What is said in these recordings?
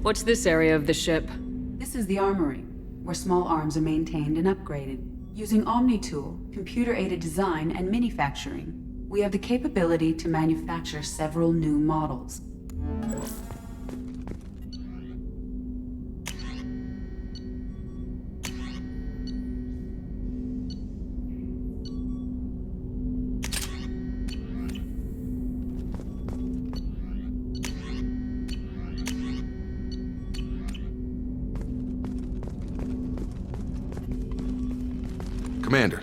What's this area of the ship? This is the armory, where small arms are maintained and upgraded. Using OmniTool, computer-aided design, and manufacturing, we have the capability to manufacture several new models. Commander,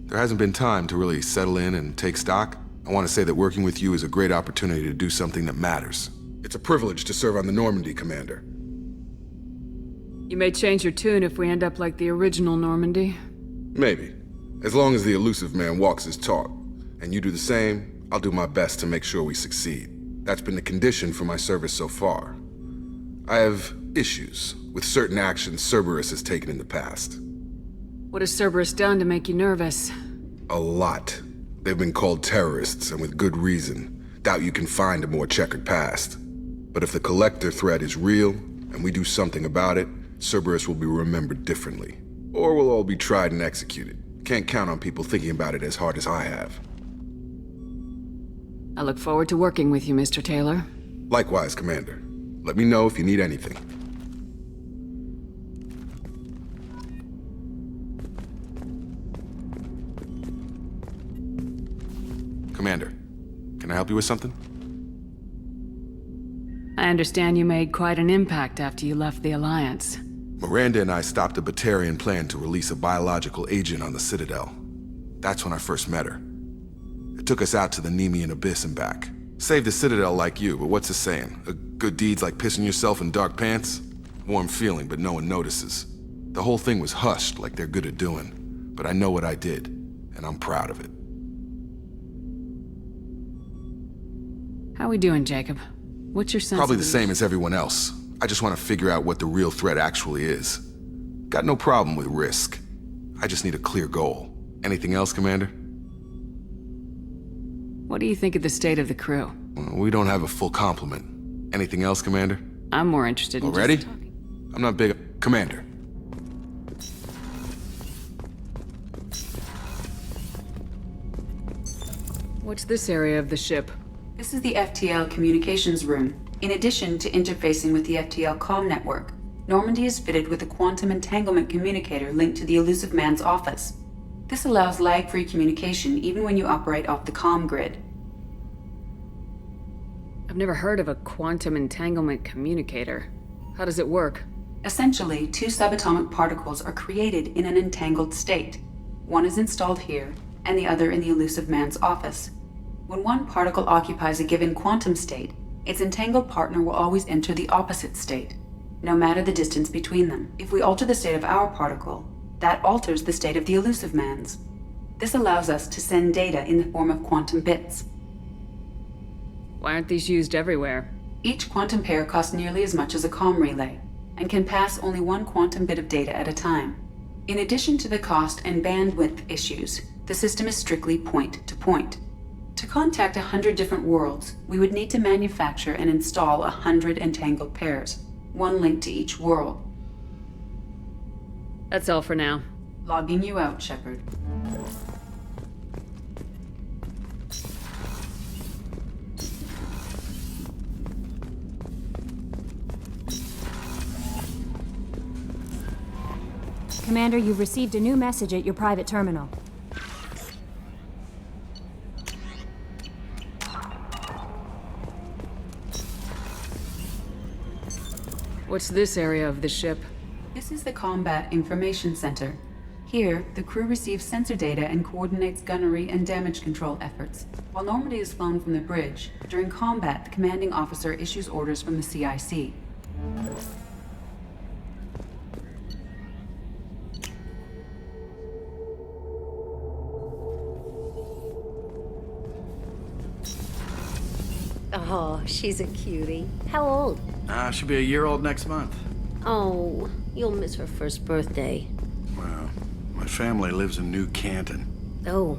there hasn't been time to really settle in and take stock. I want to say that working with you is a great opportunity to do something that matters. It's a privilege to serve on the Normandy, Commander. You may change your tune if we end up like the original Normandy. Maybe. As long as the elusive man walks his talk, and you do the same, I'll do my best to make sure we succeed. That's been the condition for my service so far. I have issues with certain actions Cerberus has taken in the past. What has Cerberus done to make you nervous? A lot. They've been called terrorists, and with good reason. Doubt you can find a more checkered past. But if the Collector threat is real, and we do something about it, Cerberus will be remembered differently. Or we'll all be tried and executed. Can't count on people thinking about it as hard as I have. I look forward to working with you, Mr. Taylor. Likewise, Commander. Let me know if you need anything. Commander, can I help you with something? I understand you made quite an impact after you left the Alliance. Miranda and I stopped a Batarian plan to release a biological agent on the Citadel. That's when I first met her. It took us out to the Nemean Abyss and back. Saved the Citadel like you, but what's the saying? A good deed's like pissing yourself in dark pants? Warm feeling, but no one notices. The whole thing was hushed like they're good at doing. But I know what I did, and I'm proud of it. How we doing, Jacob? What's your sense Probably of the same as everyone else. I just want to figure out what the real threat actually is. Got no problem with risk. I just need a clear goal. Anything else, Commander? What do you think of the state of the crew? We don't have a full complement. Anything else, Commander? I'm more interested in Already? just talking. I'm not big... Commander. What's this area of the ship? This is the FTL communications room. In addition to interfacing with the FTL comm network, Normandy is fitted with a quantum entanglement communicator linked to the elusive man's office. This allows lag-free communication even when you operate off the comm grid. I've never heard of a quantum entanglement communicator. How does it work? Essentially, two subatomic particles are created in an entangled state. One is installed here, and the other in the elusive man's office. When one particle occupies a given quantum state, its entangled partner will always enter the opposite state, no matter the distance between them. If we alter the state of our particle, that alters the state of the elusive man's. This allows us to send data in the form of quantum bits. Why aren't these used everywhere? Each quantum pair costs nearly as much as a comm relay, and can pass only one quantum bit of data at a time. In addition to the cost and bandwidth issues, the system is strictly point-to-point. To contact 100 different worlds, we would need to manufacture and install 100 entangled pairs, one linked to each world. That's all for now. Logging you out, Shepard. Commander, you've received a new message at your private terminal. What's this area of the ship? This is the Combat Information Center. Here, the crew receives sensor data and coordinates gunnery and damage control efforts. While Normandy is flown from the bridge, during combat, the commanding officer issues orders from the CIC. Oh, she's a cutie. How old? She'll be a year old next month. Oh, you'll miss her first birthday. Well, my family lives in New Canton. Oh,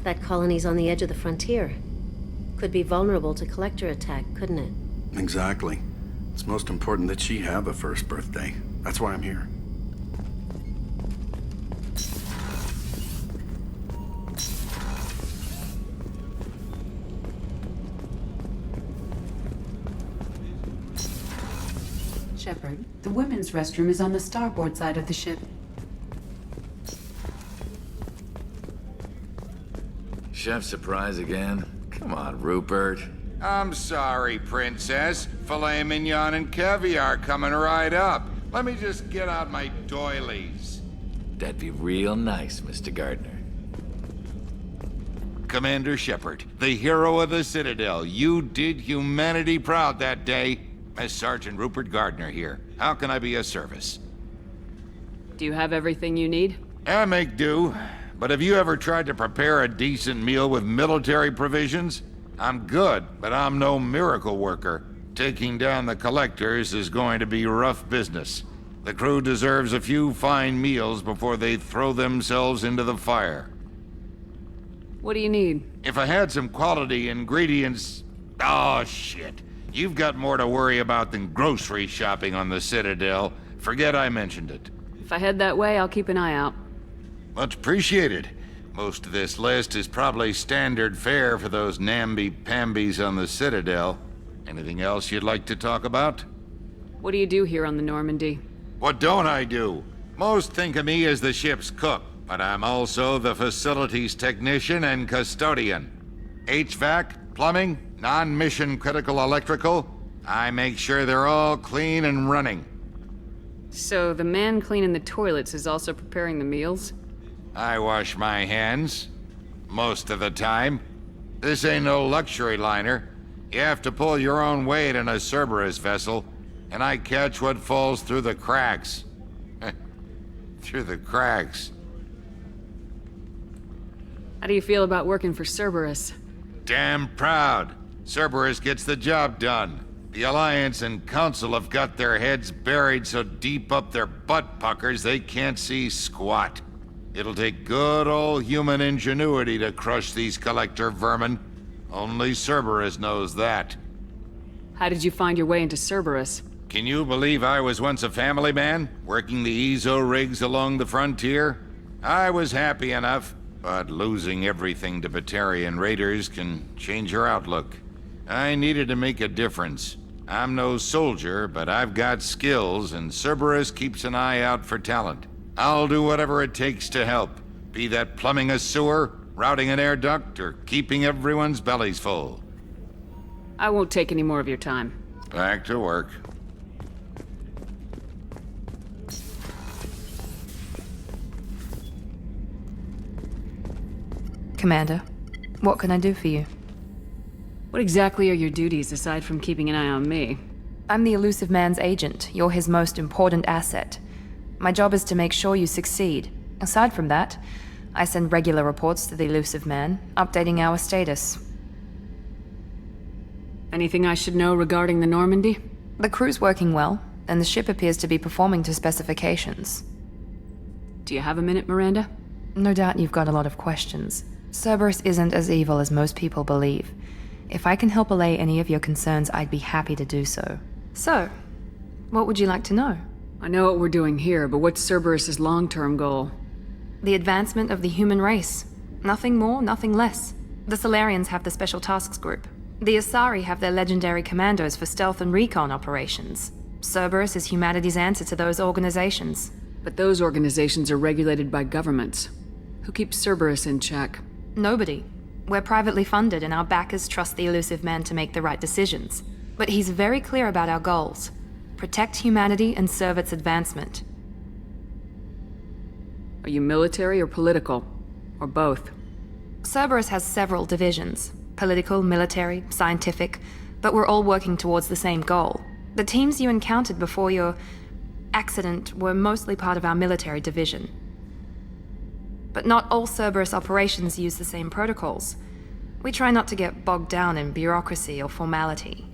that colony's on the edge of the frontier. Could be vulnerable to collector attack, couldn't it? Exactly. It's most important that she have a first birthday. That's why I'm here. Shepard, the women's restroom is on the starboard side of the ship. Chef surprise again? Come on, Rupert. I'm sorry, Princess. Filet mignon and caviar coming right up. Let me just get out my doilies. That'd be real nice, Mr. Gardner. Commander Shepard, the hero of the Citadel. You did humanity proud that day. Miss Sergeant Rupert Gardner here. How can I be of service? Do you have everything you need? I make do. But have you ever tried to prepare a decent meal with military provisions? I'm good, but I'm no miracle worker. Taking down the collectors is going to be rough business. The crew deserves a few fine meals before they throw themselves into the fire. What do you need? If I had some quality ingredients... Oh, shit. You've got more to worry about than grocery shopping on the Citadel. Forget I mentioned it. If I head that way, I'll keep an eye out. Much appreciated. Most of this list is probably standard fare for those namby-pambies on the Citadel. Anything else you'd like to talk about? What do you do here on the Normandy? What don't I do? Most think of me as the ship's cook, but I'm also the facilities technician and custodian. HVAC, plumbing, non-mission critical electrical. I make sure they're all clean and running. So the man cleaning the toilets is also preparing the meals? I wash my hands. Most of the time. This ain't no luxury liner. You have to pull your own weight in a Cerberus vessel, and I catch what falls through the cracks. Through the cracks. How do you feel about working for Cerberus? Damn proud. Cerberus gets the job done. The Alliance and Council have got their heads buried so deep up their butt puckers they can't see squat. It'll take good old human ingenuity to crush these collector vermin. Only Cerberus knows that. How did you find your way into Cerberus? Can you believe I was once a family man, working the EZO rigs along the frontier? I was happy enough, but losing everything to Batarian raiders can change your outlook. I needed to make a difference. I'm no soldier, but I've got skills, and Cerberus keeps an eye out for talent. I'll do whatever it takes to help, be that plumbing a sewer, routing an air duct, or keeping everyone's bellies full. I won't take any more of your time. Back to work. Commander, what can I do for you? What exactly are your duties aside from keeping an eye on me? I'm the Elusive Man's agent. You're his most important asset. My job is to make sure you succeed. Aside from that, I send regular reports to the Elusive Man, updating our status. Anything I should know regarding the Normandy? The crew's working well, and the ship appears to be performing to specifications. Do you have a minute, Miranda? No doubt you've got a lot of questions. Cerberus isn't as evil as most people believe. If I can help allay any of your concerns, I'd be happy to do so. So, what would you like to know? I know what we're doing here, but what's Cerberus's long-term goal? The advancement of the human race. Nothing more, nothing less. The Solarians have the Special Tasks Group. The Asari have their legendary commandos for stealth and recon operations. Cerberus is humanity's answer to those organizations. But those organizations are regulated by governments. Who keeps Cerberus in check? Nobody. We're privately funded, and our backers trust the Elusive Man to make the right decisions. But he's very clear about our goals. Protect humanity and serve its advancement. Are you military or political? Or both? Cerberus has several divisions. Political, military, scientific, but we're all working towards the same goal. The teams you encountered before your accident were mostly part of our military division. But not all Cerberus operations use the same protocols. We try not to get bogged down in bureaucracy or formality.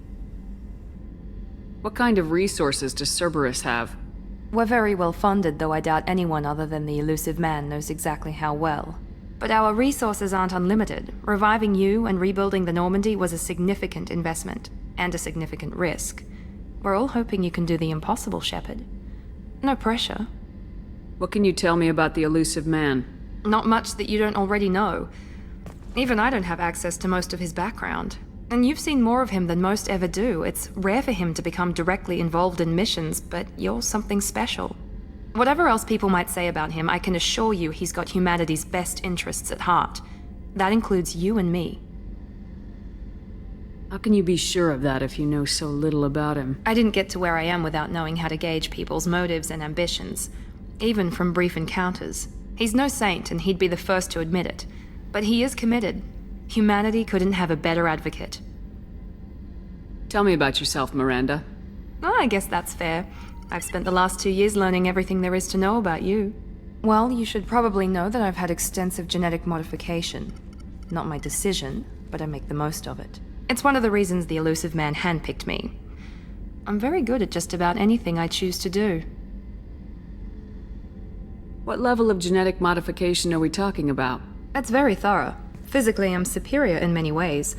What kind of resources does Cerberus have? We're very well funded, though I doubt anyone other than the Elusive Man knows exactly how well. But our resources aren't unlimited. Reviving you and rebuilding the Normandy was a significant investment, and a significant risk. We're all hoping you can do the impossible, Shepard. No pressure. What can you tell me about the elusive man? Not much that you don't already know. Even I don't have access to most of his background. And you've seen more of him than most ever do. It's rare for him to become directly involved in missions, but you're something special. Whatever else people might say about him, I can assure you he's got humanity's best interests at heart. That includes you and me. How can you be sure of that if you know so little about him? I didn't get to where I am without knowing how to gauge people's motives and ambitions, even from brief encounters. He's no saint, and he'd be the first to admit it. But he is committed. Humanity couldn't have a better advocate. Tell me about yourself, Miranda. Oh, I guess that's fair. I've spent the last 2 years learning everything there is to know about you. Well, you should probably know that I've had extensive genetic modification. Not my decision, but I make the most of it. It's one of the reasons the elusive man handpicked me. I'm very good at just about anything I choose to do. What level of genetic modification are we talking about? It's very thorough. Physically, I'm superior in many ways.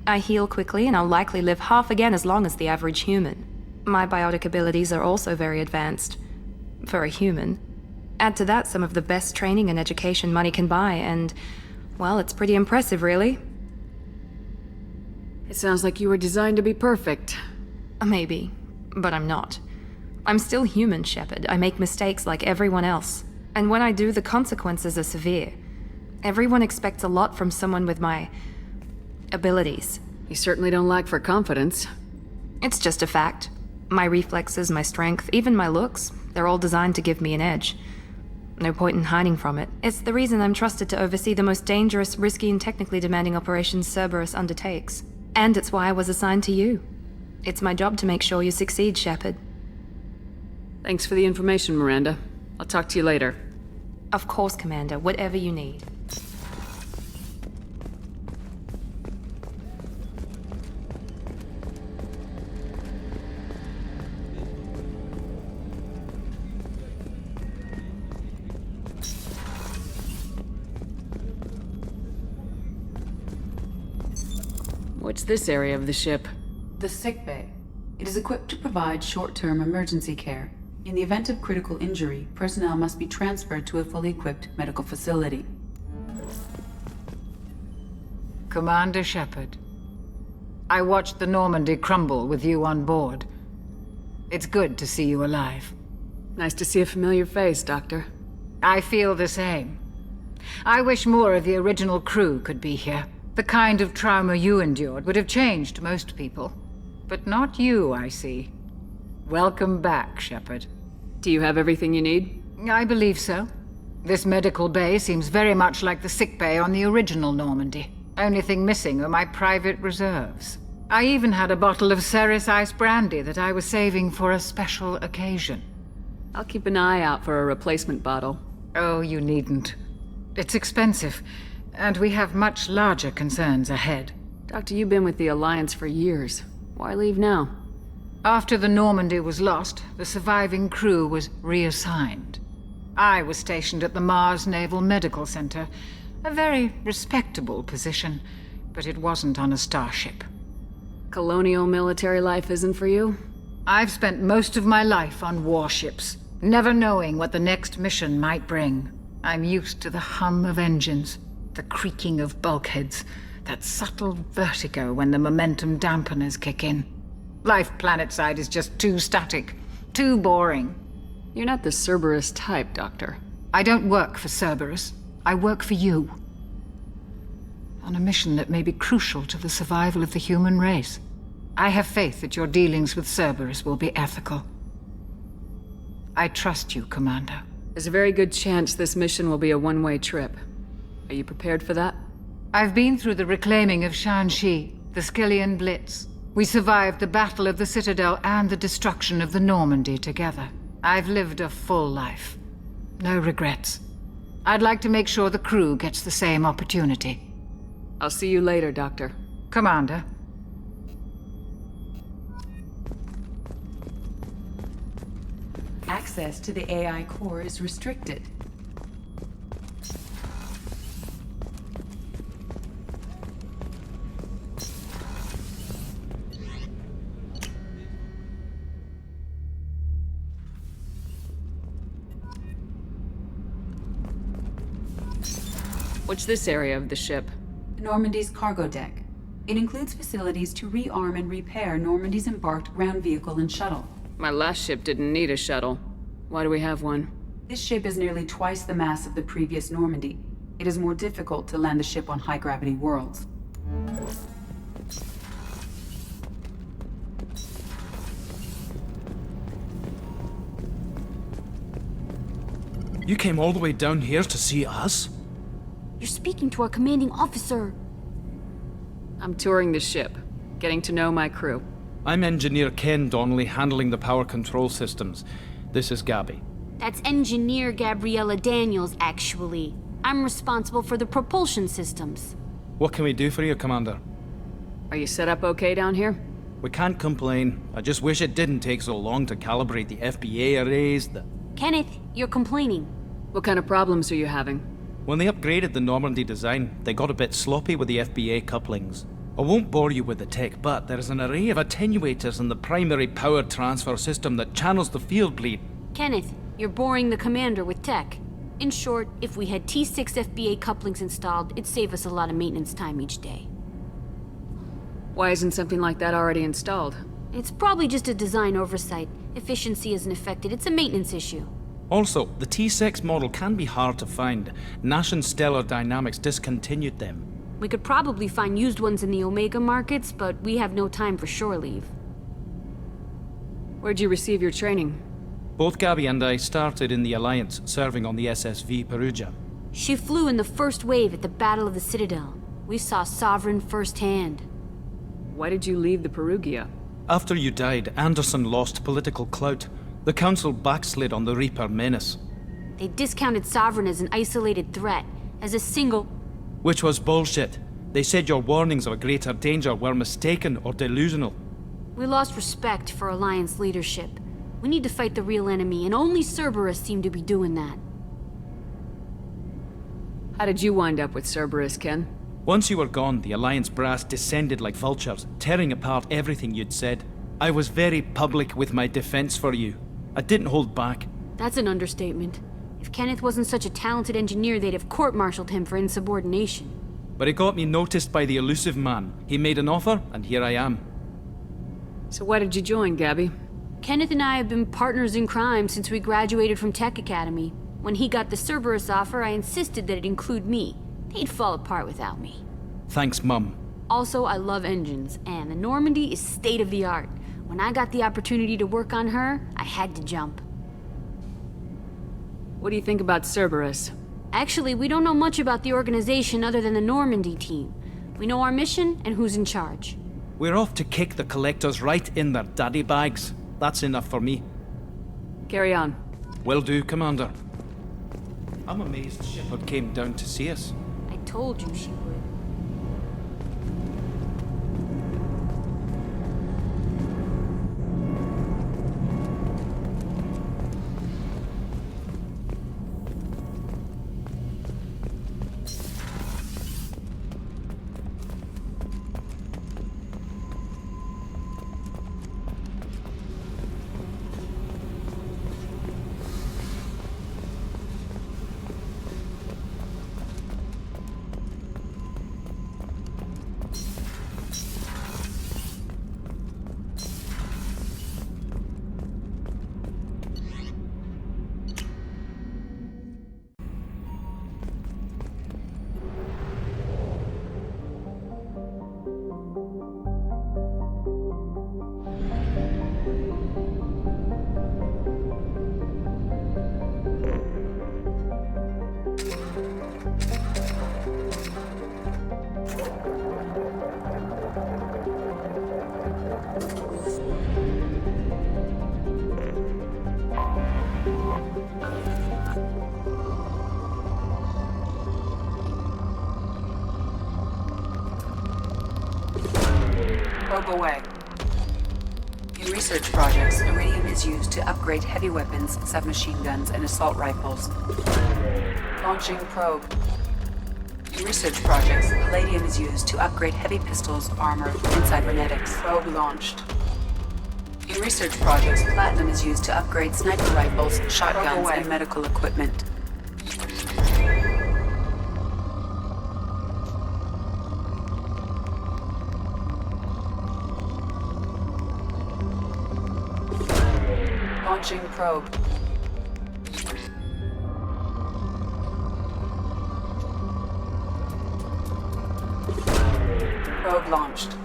I heal quickly, and I'll likely live half again as long as the average human. My biotic abilities are also very advanced. For a human. Add to that some of the best training and education money can buy, and, well, it's pretty impressive, really. It sounds like you were designed to be perfect. Maybe, but I'm not. I'm still human, Shepard. I make mistakes like everyone else. And when I do, the consequences are severe. Everyone expects a lot from someone with my abilities. You certainly don't lack for confidence. It's just a fact. My reflexes, my strength, even my looks, they're all designed to give me an edge. No point in hiding from it. It's the reason I'm trusted to oversee the most dangerous, risky, and technically demanding operations Cerberus undertakes. And it's why I was assigned to you. It's my job to make sure you succeed, Shepard. Thanks for the information, Miranda. I'll talk to you later. Of course, Commander. Whatever you need. What's this area of the ship? The sick bay. It is equipped to provide short-term emergency care. In the event of critical injury, personnel must be transferred to a fully equipped medical facility. Commander Shepard, I watched the Normandy crumble with you on board. It's good to see you alive. Nice to see a familiar face, Doctor. I feel the same. I wish more of the original crew could be here. The kind of trauma you endured would have changed most people. But not you, I see. Welcome back, Shepard. Do you have everything you need? I believe so. This medical bay seems very much like the sick bay on the original Normandy. Only thing missing are my private reserves. I even had a bottle of Ceres Ice Brandy that I was saving for a special occasion. I'll keep an eye out for a replacement bottle. Oh, you needn't. It's expensive, and we have much larger concerns ahead. Doctor, you've been with the Alliance for years. Why leave now? After the Normandy was lost, the surviving crew was reassigned. I was stationed at the Mars Naval Medical Center, a very respectable position, but it wasn't on a starship. Colonial military life isn't for you? I've spent most of my life on warships, never knowing what the next mission might bring. I'm used to the hum of engines, the creaking of bulkheads, that subtle vertigo when the momentum dampeners kick in. Life planetside is just too static, too boring. You're not the Cerberus type, Doctor. I don't work for Cerberus. I work for you. On a mission that may be crucial to the survival of the human race. I have faith that your dealings with Cerberus will be ethical. I trust you, Commander. There's a very good chance this mission will be a one-way trip. Are you prepared for that? I've been through the reclaiming of Shanxi, the Skyllian Blitz. We survived the Battle of the Citadel and the destruction of the Normandy together. I've lived a full life. No regrets. I'd like to make sure the crew gets the same opportunity. I'll see you later, Doctor. Commander. Access to the AI core is restricted. What's this area of the ship? Normandy's cargo deck. It includes facilities to rearm and repair Normandy's embarked ground vehicle and shuttle. My last ship didn't need a shuttle. Why do we have one? This ship is nearly twice the mass of the previous Normandy. It is more difficult to land the ship on high-gravity worlds. You came all the way down here to see us? You're speaking to our commanding officer. I'm touring the ship, getting to know my crew. I'm Engineer Ken Donnelly, handling the power control systems. This is Gabby. That's Engineer Gabriella Daniels, actually. I'm responsible for the propulsion systems. What can we do for you, Commander? Are you set up okay down here? We can't complain. I just wish it didn't take so long to calibrate the FBA arrays, Kenneth, you're complaining. What kind of problems are you having? When they upgraded the Normandy design, they got a bit sloppy with the FBA couplings. I won't bore you with the tech, but there is an array of attenuators in the primary power transfer system that channels the field bleed. Kenneth, you're boring the commander with tech. In short, if we had T6 FBA couplings installed, it'd save us a lot of maintenance time each day. Why isn't something like that already installed? It's probably just a design oversight. Efficiency isn't affected, it's a maintenance issue. Also, the T6 model can be hard to find. Nash and Stellar Dynamics discontinued them. We could probably find used ones in the Omega markets, but we have no time for shore leave. Where'd you receive your training? Both Gabby and I started in the Alliance, serving on the SSV Perugia. She flew in the first wave at the Battle of the Citadel. We saw Sovereign firsthand. Why did you leave the Perugia? After you died, Anderson lost political clout. The Council backslid on the Reaper menace. They discounted Sovereign as an isolated threat, as a single... Which was bullshit. They said your warnings of a greater danger were mistaken or delusional. We lost respect for Alliance leadership. We need to fight the real enemy, and only Cerberus seemed to be doing that. How did you wind up with Cerberus, Ken? Once you were gone, the Alliance brass descended like vultures, tearing apart everything you'd said. I was very public with my defense for you. I didn't hold back. That's an understatement. If Kenneth wasn't such a talented engineer, they'd have court-martialed him for insubordination. But it got me noticed by the elusive man. He made an offer, and here I am. So why did you join, Gabby? Kenneth and I have been partners in crime since we graduated from Tech Academy. When he got the Cerberus offer, I insisted that it include me. He'd fall apart without me. Thanks, Mum. Also, I love engines, and the Normandy is state-of-the-art. When I got the opportunity to work on her, I had to jump. What do you think about Cerberus? Actually, we don't know much about the organization other than the Normandy team. We know our mission and who's in charge. We're off to kick the Collectors right in their daddy bags. That's enough for me. Carry on. Will do, Commander. I'm amazed Shepard came down to see us. I told you she would. Probe away. In research projects, Iridium is used to upgrade heavy weapons, submachine guns, and assault rifles. Launching probe. In research projects, Palladium is used to upgrade heavy pistols, armor, and cybernetics. Probe launched. In research projects, Platinum is used to upgrade sniper rifles, shotguns, and medical equipment. Launching probe. Probe launched.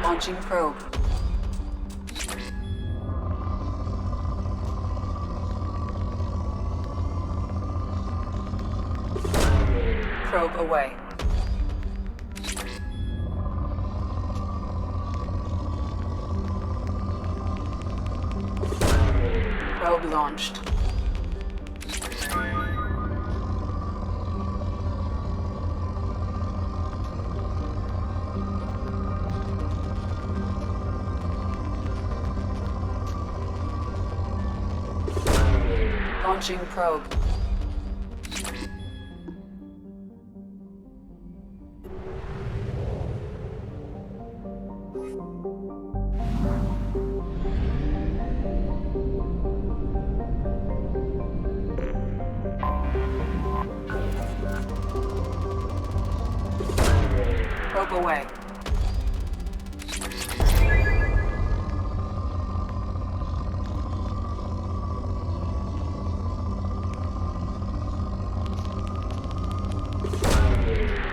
Launching probe. Probe away. Probe launched. Launching probe. Probe away.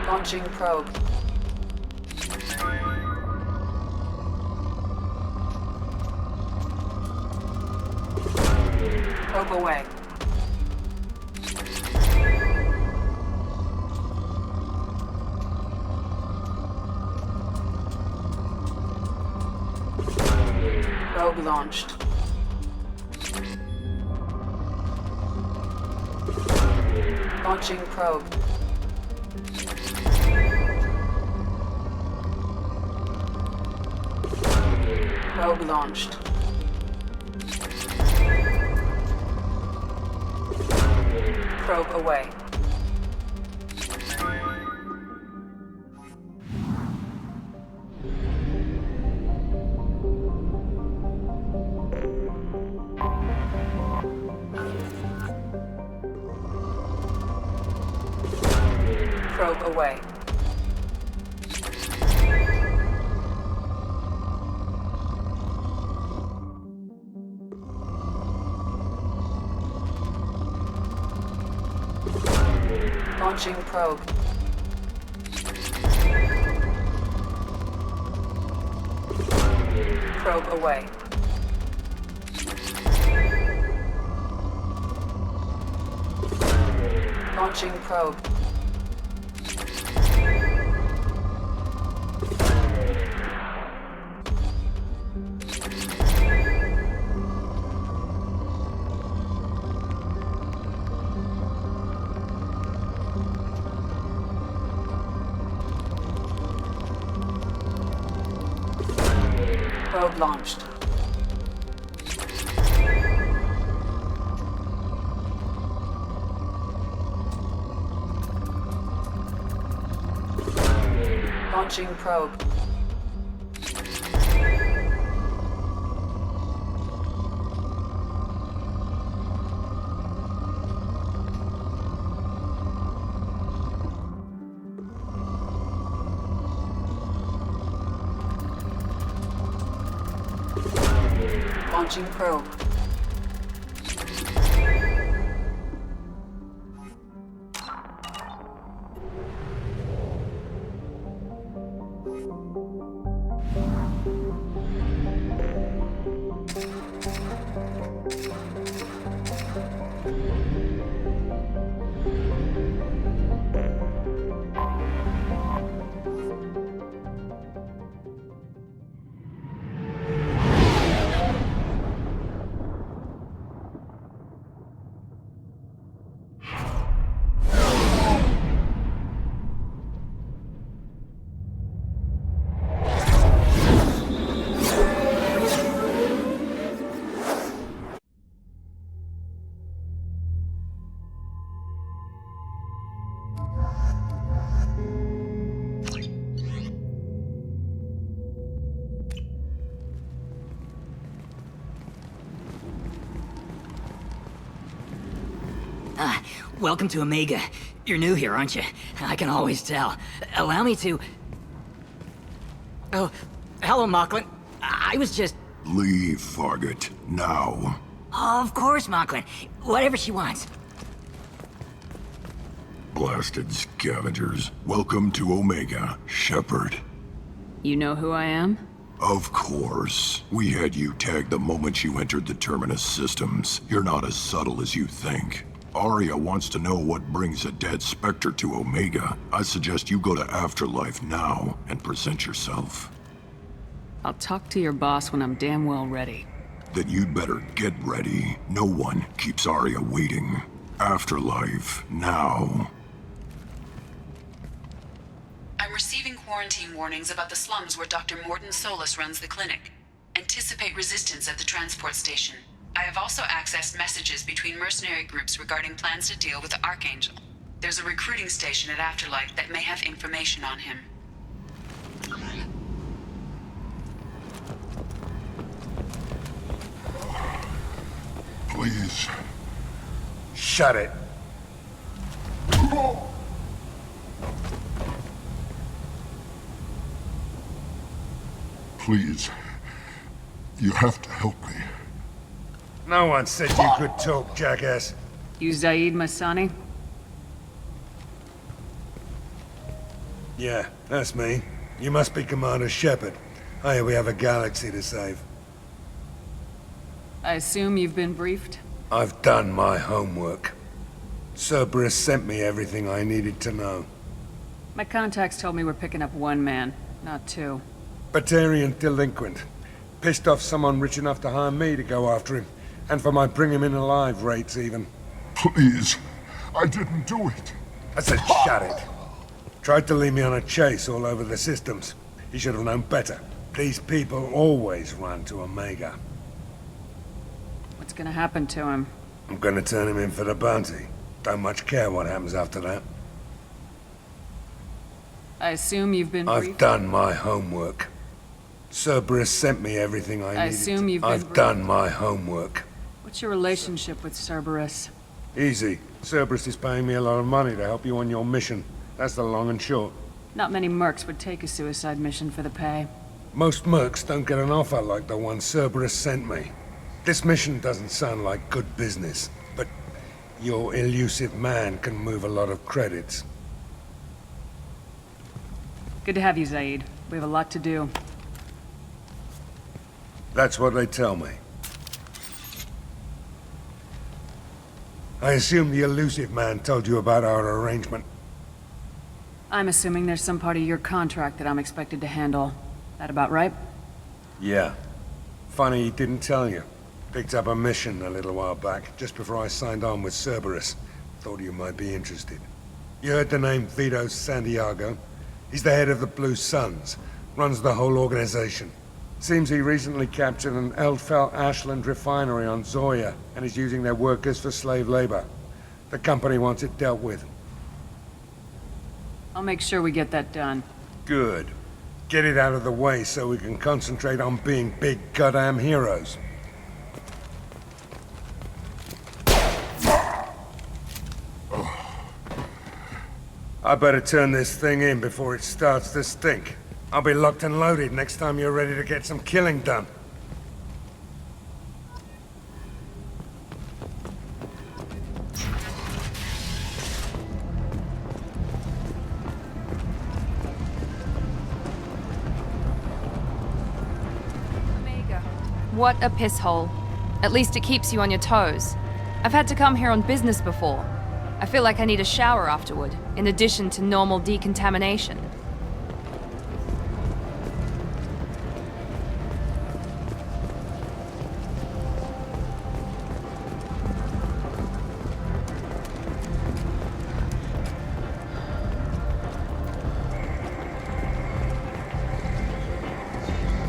Launching probe. Probe away. Probe launched. Launching probe. Probe launched. Probe away. Probe away. Launching probe. Probe away. Launching probe. Probe launched. Launching probe. Launching probe. Welcome to Omega. You're new here, aren't you? I can always tell. Allow me to... Oh, hello, Mocklin. I was just... Leave, Fargate. Now. Of course, Mocklin. Whatever she wants. Blasted scavengers. Welcome to Omega, Shepard. You know who I am? Of course. We had you tagged the moment you entered the Terminus systems. You're not as subtle as you think. Arya wants to know what brings a dead Spectre to Omega. I suggest you go to Afterlife now and present yourself. I'll talk to your boss when I'm damn well ready. Then you'd better get ready. No one keeps Arya waiting. Afterlife now. I'm receiving quarantine warnings about the slums where Dr. Mordin Solus runs the clinic. Anticipate resistance at the transport station. I have also accessed messages between mercenary groups regarding plans to deal with the Archangel. There's a recruiting station at Afterlife that may have information on him. Please. Shut it. Please. You have to help me. No one said you could talk, jackass. You Zaid Masani? Yeah, that's me. You must be Commander Shepard. Hey, we have a galaxy to save. I assume you've been briefed? I've done my homework. Cerberus sent me everything I needed to know. My contacts told me we're picking up one man, not two. Batarian delinquent. Pissed off someone rich enough to hire me to go after him. And for my bring him in alive rates, even. Please. I didn't do it. I said shut it. Tried to lead me on a chase all over the systems. He should have known better. These people always run to Omega. What's gonna happen to him? I'm gonna turn him in for the bounty. Don't much care what happens after that. I assume you've been briefed? I've done my homework. Cerberus sent me everything I needed. I assume you've been I've done my homework. What's your relationship with Cerberus? Easy. Cerberus is paying me a lot of money to help you on your mission. That's the long and short. Not many mercs would take a suicide mission for the pay. Most mercs don't get an offer like the one Cerberus sent me. This mission doesn't sound like good business, but your elusive man can move a lot of credits. Good to have you, Zaid. We have a lot to do. That's what they tell me. I assume the elusive man told you about our arrangement. I'm assuming there's some part of your contract that I'm expected to handle. That about right? Yeah. Funny he didn't tell you. Picked up a mission a little while back, just before I signed on with Cerberus. Thought you might be interested. You heard the name Vito Santiago? He's the head of the Blue Suns. Runs the whole organization. Seems he recently captured an Eldfell Ashland refinery on Zoya and is using their workers for slave labor. The company wants it dealt with. I'll make sure we get that done. Good. Get it out of the way so we can concentrate on being big goddamn heroes. I better turn this thing in before it starts to stink. I'll be locked and loaded next time you're ready to get some killing done. Omega. What a piss hole. At least it keeps you on your toes. I've had to come here on business before. I feel like I need a shower afterward, in addition to normal decontamination.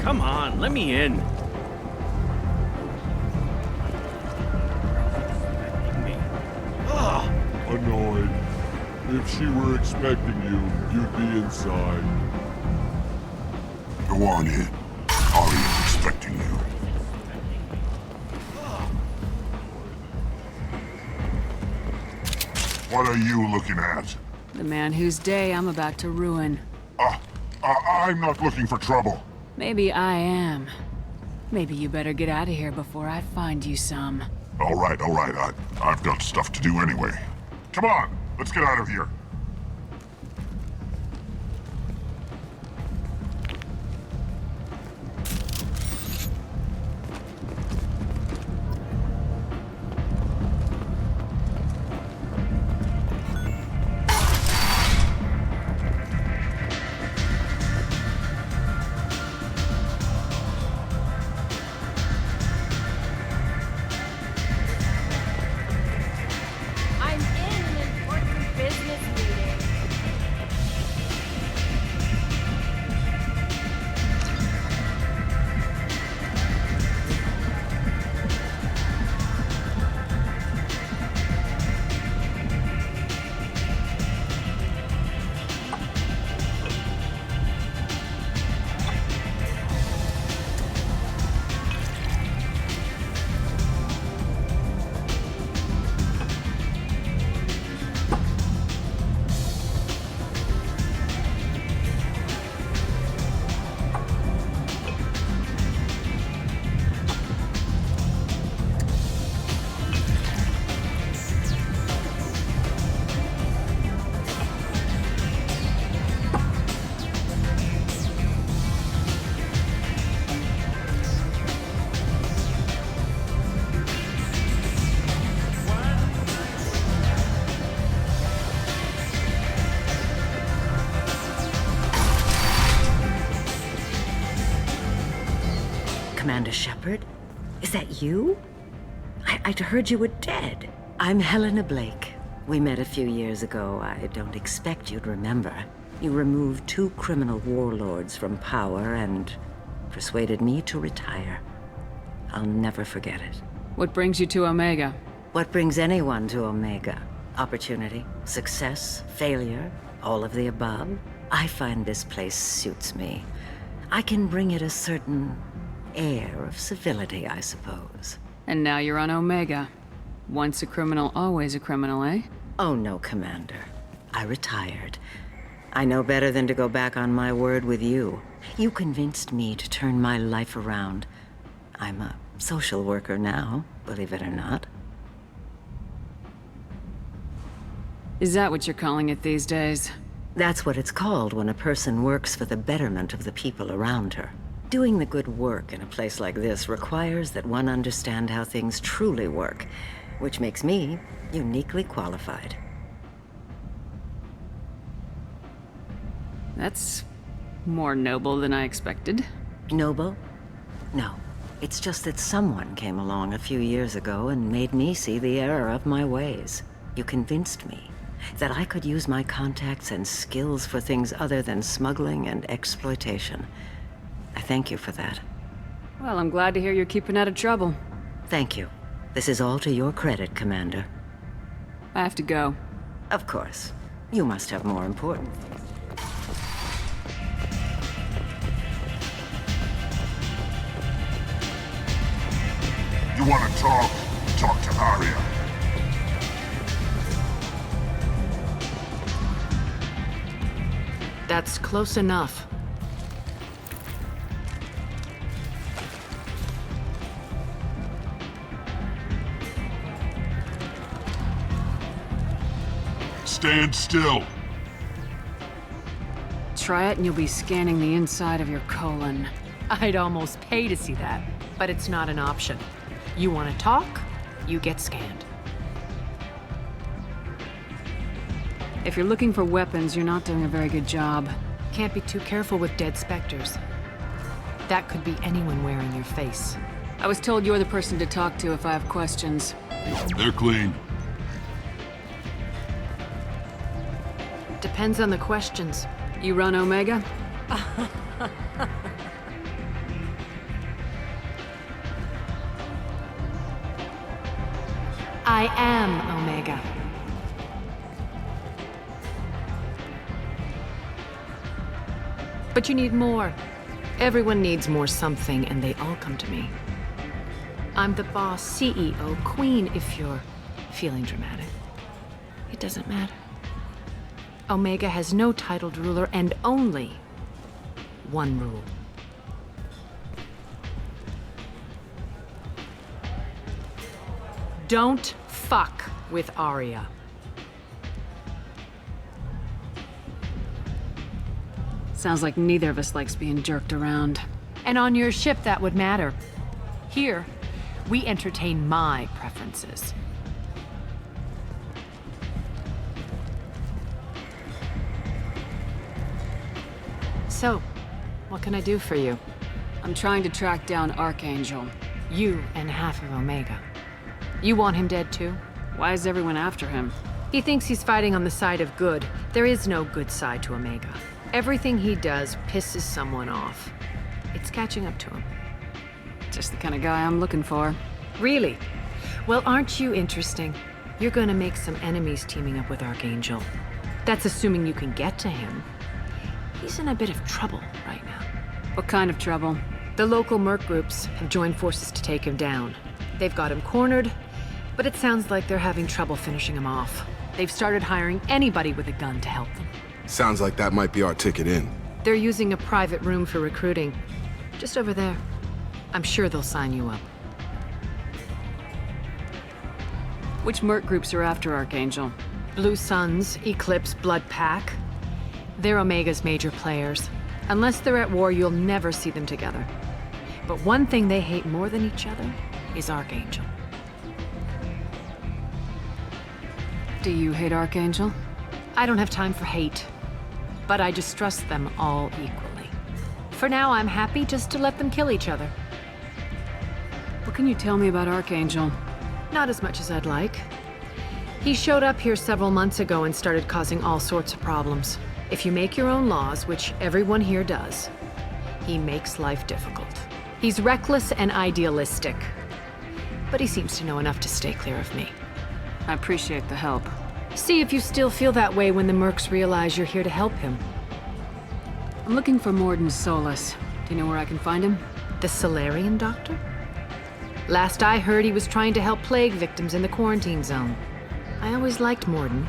Come on, let me in. Annoyed. If she were expecting you, you'd be inside. Go on in. Arya's expecting you. What are you looking at? The man whose day I'm about to ruin. I'm not looking for trouble. Maybe I am. Maybe you better get out of here before I find you some. All right. I've got stuff to do anyway. Come on, let's get out of here. I'm in an important business meeting. Commander Shepard? Is that you? I'd heard you were dead. I'm Helena Blake. We met a few years ago. I don't expect you'd remember. You removed 2 criminal warlords from power and persuaded me to retire. I'll never forget it. What brings you to Omega? What brings anyone to Omega? Opportunity, success, failure, all of the above. I find this place suits me. I can bring it a certain air of civility, I suppose. And now you're on Omega. Once a criminal, always a criminal, eh? Oh no, Commander. I retired. I know better than to go back on my word with you. You convinced me to turn my life around. I'm a social worker now, believe it or not. Is that what you're calling it these days? That's what it's called when a person works for the betterment of the people around her. Doing the good work in a place like this requires that one understand how things truly work, which makes me uniquely qualified. That's more noble than I expected. Noble? No. It's just that someone came along a few years ago and made me see the error of my ways. You convinced me that I could use my contacts and skills for things other than smuggling and exploitation. I thank you for that. Well, I'm glad to hear you're keeping out of trouble. Thank you. This is all to your credit, Commander. I have to go. Of course. You must have more important things. You want to talk? Talk to Aria. That's close enough. Stand still. Try it and you'll be scanning the inside of your colon. I'd almost pay to see that, but it's not an option. You want to talk, you get scanned. If you're looking for weapons, you're not doing a very good job. Can't be too careful with dead specters. That could be anyone wearing your face. I was told you're the person to talk to if I have questions. They're clean. Depends on the questions. You run Omega? I am Omega. But you need more. Everyone needs more something, and they all come to me. I'm the boss, CEO, queen, if you're feeling dramatic. It doesn't matter. Omega has no titled ruler and only one rule. Don't fuck with Arya. Sounds like neither of us likes being jerked around. And on your ship, that would matter. Here, we entertain my preferences. So, what can I do for you? I'm trying to track down Archangel. You and half of Omega. You want him dead too? Why is everyone after him? He thinks he's fighting on the side of good. There is no good side to Omega. Everything he does pisses someone off. It's catching up to him. Just the kind of guy I'm looking for. Really? Well, aren't you interesting? You're gonna make some enemies teaming up with Archangel. That's assuming you can get to him. He's in a bit of trouble right now. What kind of trouble? The local merc groups have joined forces to take him down. They've got him cornered, but it sounds like they're having trouble finishing him off. They've started hiring anybody with a gun to help them. Sounds like that might be our ticket in. They're using a private room for recruiting. Just over there. I'm sure they'll sign you up. Which merc groups are after Archangel? Blue Suns, Eclipse, Blood Pack. They're Omega's major players. Unless they're at war, you'll never see them together. But one thing they hate more than each other is Archangel. Do you hate Archangel? I don't have time for hate, but I distrust them all equally. For now, I'm happy just to let them kill each other. What can you tell me about Archangel? Not as much as I'd like. He showed up here several months ago and started causing all sorts of problems. If you make your own laws, which everyone here does, he makes life difficult. He's reckless and idealistic, but he seems to know enough to stay clear of me. I appreciate the help. See if you still feel that way when the mercs realize you're here to help him. I'm looking for Mordin Solus. Do you know where I can find him? The Salarian doctor? Last I heard, he was trying to help plague victims in the quarantine zone. I always liked Mordin.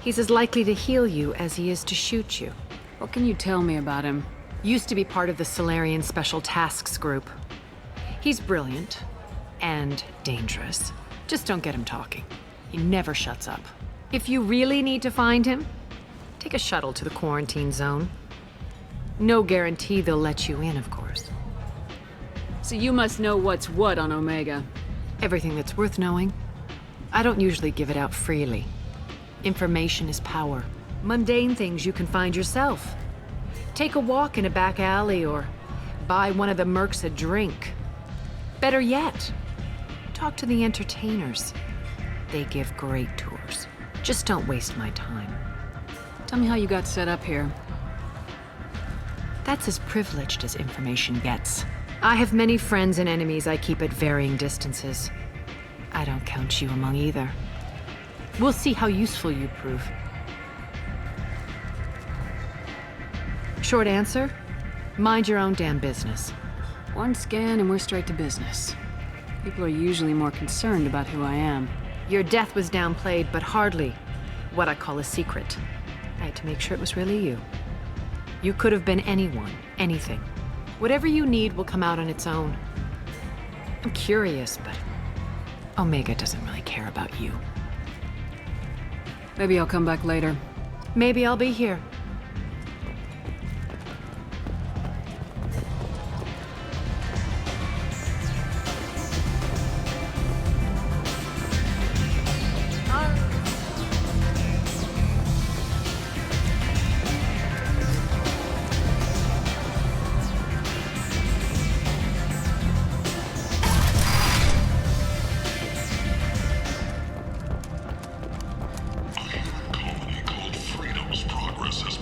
He's as likely to heal you as he is to shoot you. What can you tell me about him? Used to be part of the Salarian Special Tasks Group. He's brilliant and dangerous. Just don't get him talking. He never shuts up. If you really need to find him, take a shuttle to the quarantine zone. No guarantee they'll let you in, of course. So you must know what's what on Omega. Everything that's worth knowing. I don't usually give it out freely. Information is power. Mundane things you can find yourself. Take a walk in a back alley or buy one of the mercs a drink. Better yet, talk to the entertainers. They give great tours. Just don't waste my time. Tell me how you got set up here. That's as privileged as information gets. I have many friends and enemies I keep at varying distances. I don't count you among either. We'll see how useful you prove. Short answer, mind your own damn business. One scan and we're straight to business. People are usually more concerned about who I am. Your death was downplayed, but hardly what I call a secret. I had to make sure it was really you. You could have been anyone, anything. Whatever you need will come out on its own. I'm curious, but Omega doesn't really care about you. Maybe I'll come back later. Maybe I'll be here. Freedom's progress has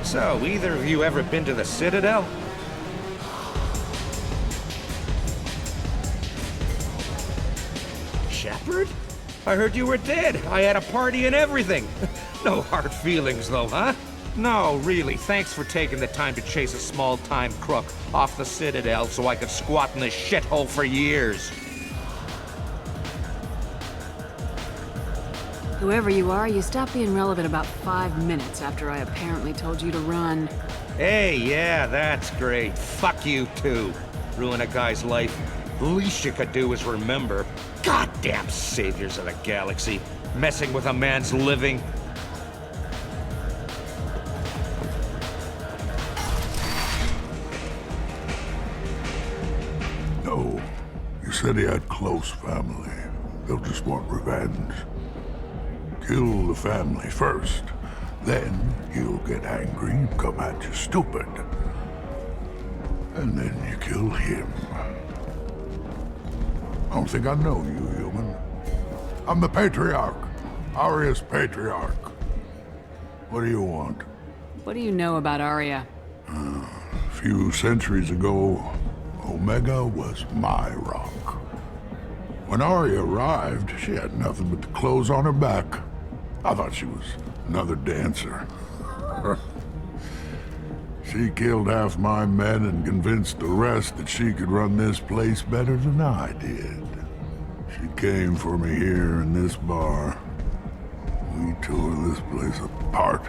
So, either of you ever been to the Citadel? Shepard? I heard you were dead. I had a party and everything. No hard feelings, though, huh? No, really, thanks for taking the time to chase a small-time crook off the Citadel so I could squat in this shithole for years. Whoever you are, you stopped being relevant about 5 minutes after I apparently told you to run. Hey, yeah, that's great. Fuck you, too. Ruin a guy's life. The least you could do is remember. Goddamn saviors of the galaxy. Messing with a man's living. No. You said he had close family. They'll just want revenge. Kill the family first. Then he'll get angry and come at you stupid. And then you kill him. I don't think I know you, human. I'm the Patriarch. Aria's Patriarch. What do you want? What do you know about Aria? A few centuries ago, Omega was my rock. When Aria arrived, she had nothing but the clothes on her back. I thought she was another dancer. She killed half my men and convinced the rest that she could run this place better than I did. She came for me here in this bar. We tore this place apart.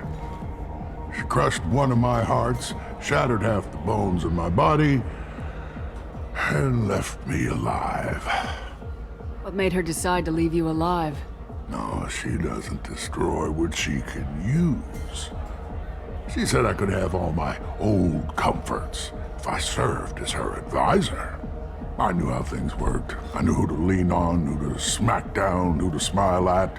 She crushed one of my hearts, shattered half the bones in my body, and left me alive. What made her decide to leave you alive? No, she doesn't destroy what she can use. She said I could have all my old comforts if I served as her advisor. I knew how things worked. I knew who to lean on, who to smack down, who to smile at.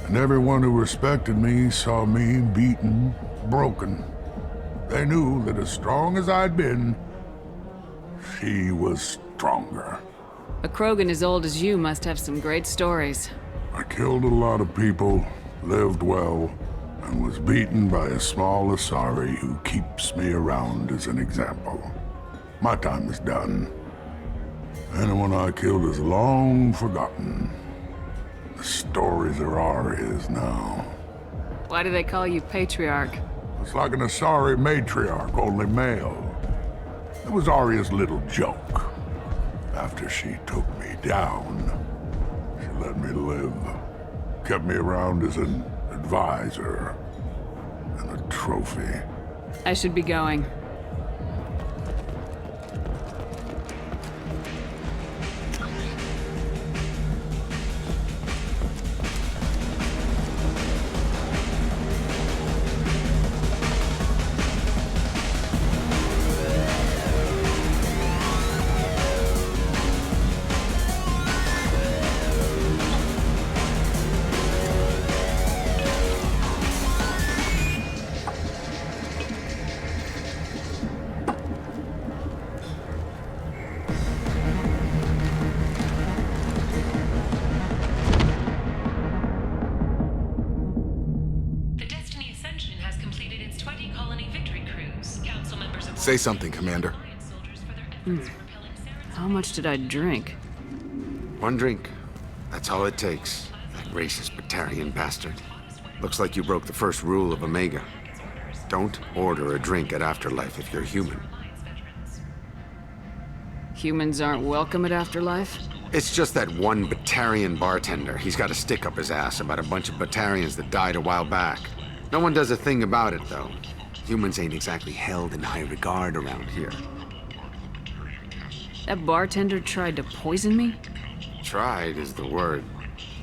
And everyone who respected me saw me beaten, broken. They knew that as strong as I'd been, she was stronger. A Krogan as old as you must have some great stories. I killed a lot of people, lived well, and was beaten by a small Asari who keeps me around as an example. My time is done. Anyone I killed is long forgotten. The stories are Aria's now. Why do they call you Patriarch? It's like an Asari matriarch, only male. It was Aria's little joke. After she took me down, she let me live. Kept me around as an advisor and a trophy. I should be going. Say something, Commander. How much did I drink? One drink. That's all it takes. That racist Batarian bastard. Looks like you broke the first rule of Omega. Don't order a drink at Afterlife if you're human. Humans aren't welcome at Afterlife? It's just that one Batarian bartender. He's got a stick up his ass about a bunch of Batarians that died a while back. No one does a thing about it, though. Humans ain't exactly held in high regard around here. That bartender tried to poison me? Tried is the word.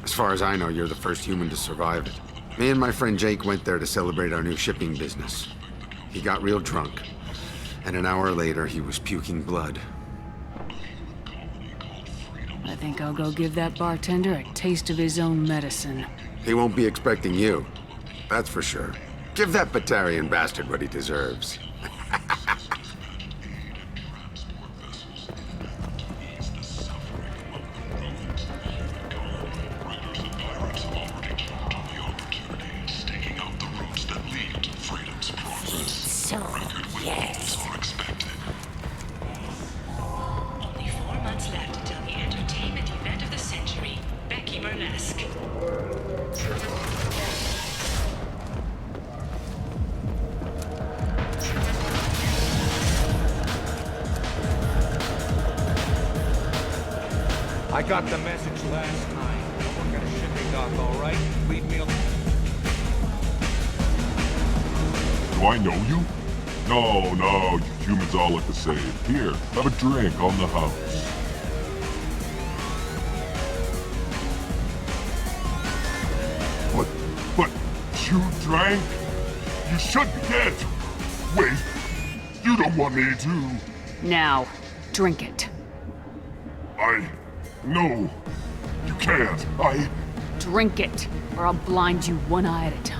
As far as I know, you're the first human to survive it. Me and my friend Jake went there to celebrate our new shipping business. He got real drunk, and an hour later he was puking blood. I think I'll go give that bartender a taste of his own medicine. He won't be expecting you. That's for sure. Give that Batarian bastard what he deserves. I got the message last night. I work at a shipping dock, all right? Leave me alone. Do I know you? No, you humans all look the same. Here, have a drink on the house. But you drank? You should be dead. Wait, you don't want me to. Now, drink it. No, you can't. Drink it, or I'll blind you one eye at a time.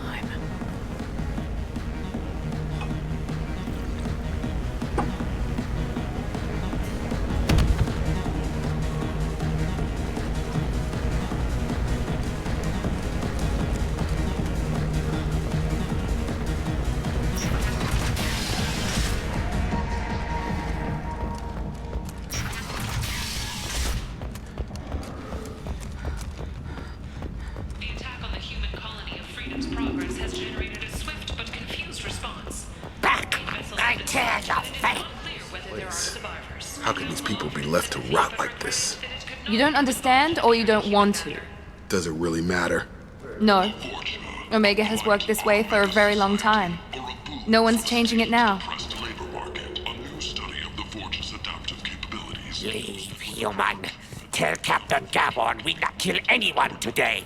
How can these people be left to rot like this? You don't understand, or you don't want to? Does it really matter? No. Omega has worked this way for a very long time. No one's changing it now. Leave, human. Tell Captain Gavorn we not kill anyone today.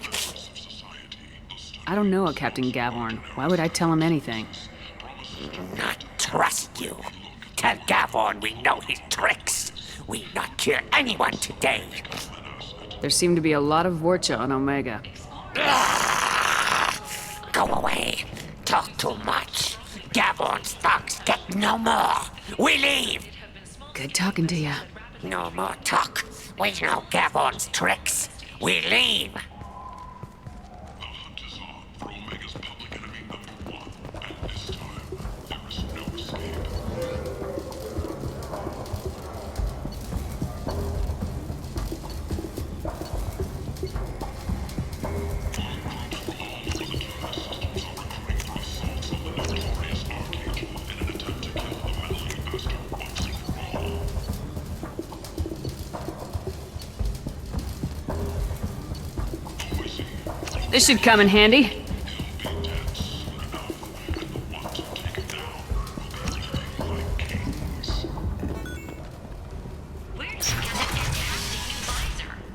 I don't know a Captain Gavorn. Why would I tell him anything? Not trust you. Tell Gavorn we know his tricks. We not kill anyone today. There seem to be a lot of Vorcha on Omega. Go away. Talk too much. Gavorn's thugs get no more. We leave. Good talking to you. No more talk. We know Gavorn's tricks. We leave. This should come in handy.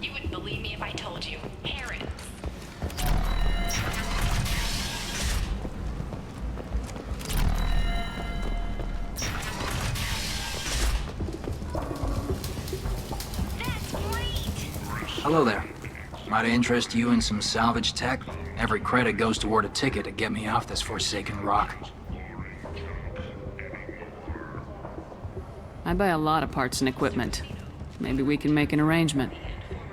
You wouldn't believe me if I told you. Parents. Hello there. Might I interest you in some salvage tech? Every credit goes toward a ticket to get me off this forsaken rock. I buy a lot of parts and equipment. Maybe we can make an arrangement.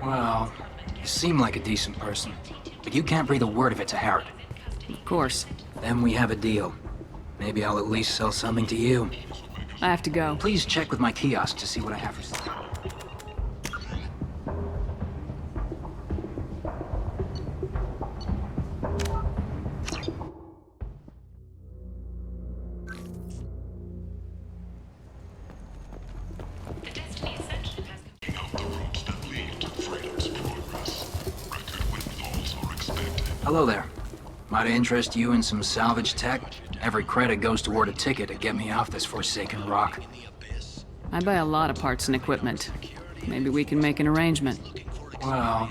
Well, you seem like a decent person, but you can't breathe a word of it to Harrod. Of course. Then we have a deal. Maybe I'll at least sell something to you. I have to go. Please check with my kiosk to see what I have for sale. Hello there. Might I interest you in some salvage tech? Every credit goes toward a ticket to get me off this forsaken rock. I buy a lot of parts and equipment. Maybe we can make an arrangement. Well,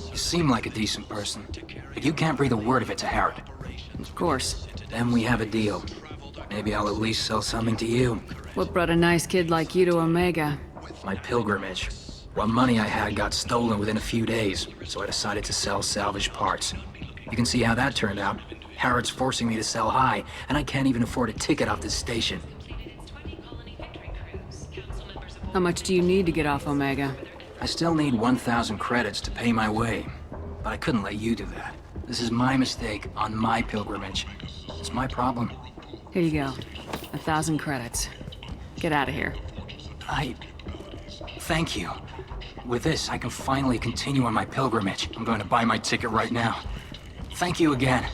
you seem like a decent person, but you can't breathe a word of it to Harrod. Of course. Then we have a deal. Maybe I'll at least sell something to you. What brought a nice kid like you to Omega? My pilgrimage. What money I had got stolen within a few days, so I decided to sell salvage parts. You can see how that turned out. Harrod's forcing me to sell high, and I can't even afford a ticket off this station. How much do you need to get off Omega? I still need 1,000 credits to pay my way, but I couldn't let you do that. This is my mistake on my pilgrimage. It's my problem. Here you go. 1,000 credits. Get out of here. Thank you. With this, I can finally continue on my pilgrimage. I'm going to buy my ticket right now. Thank you again.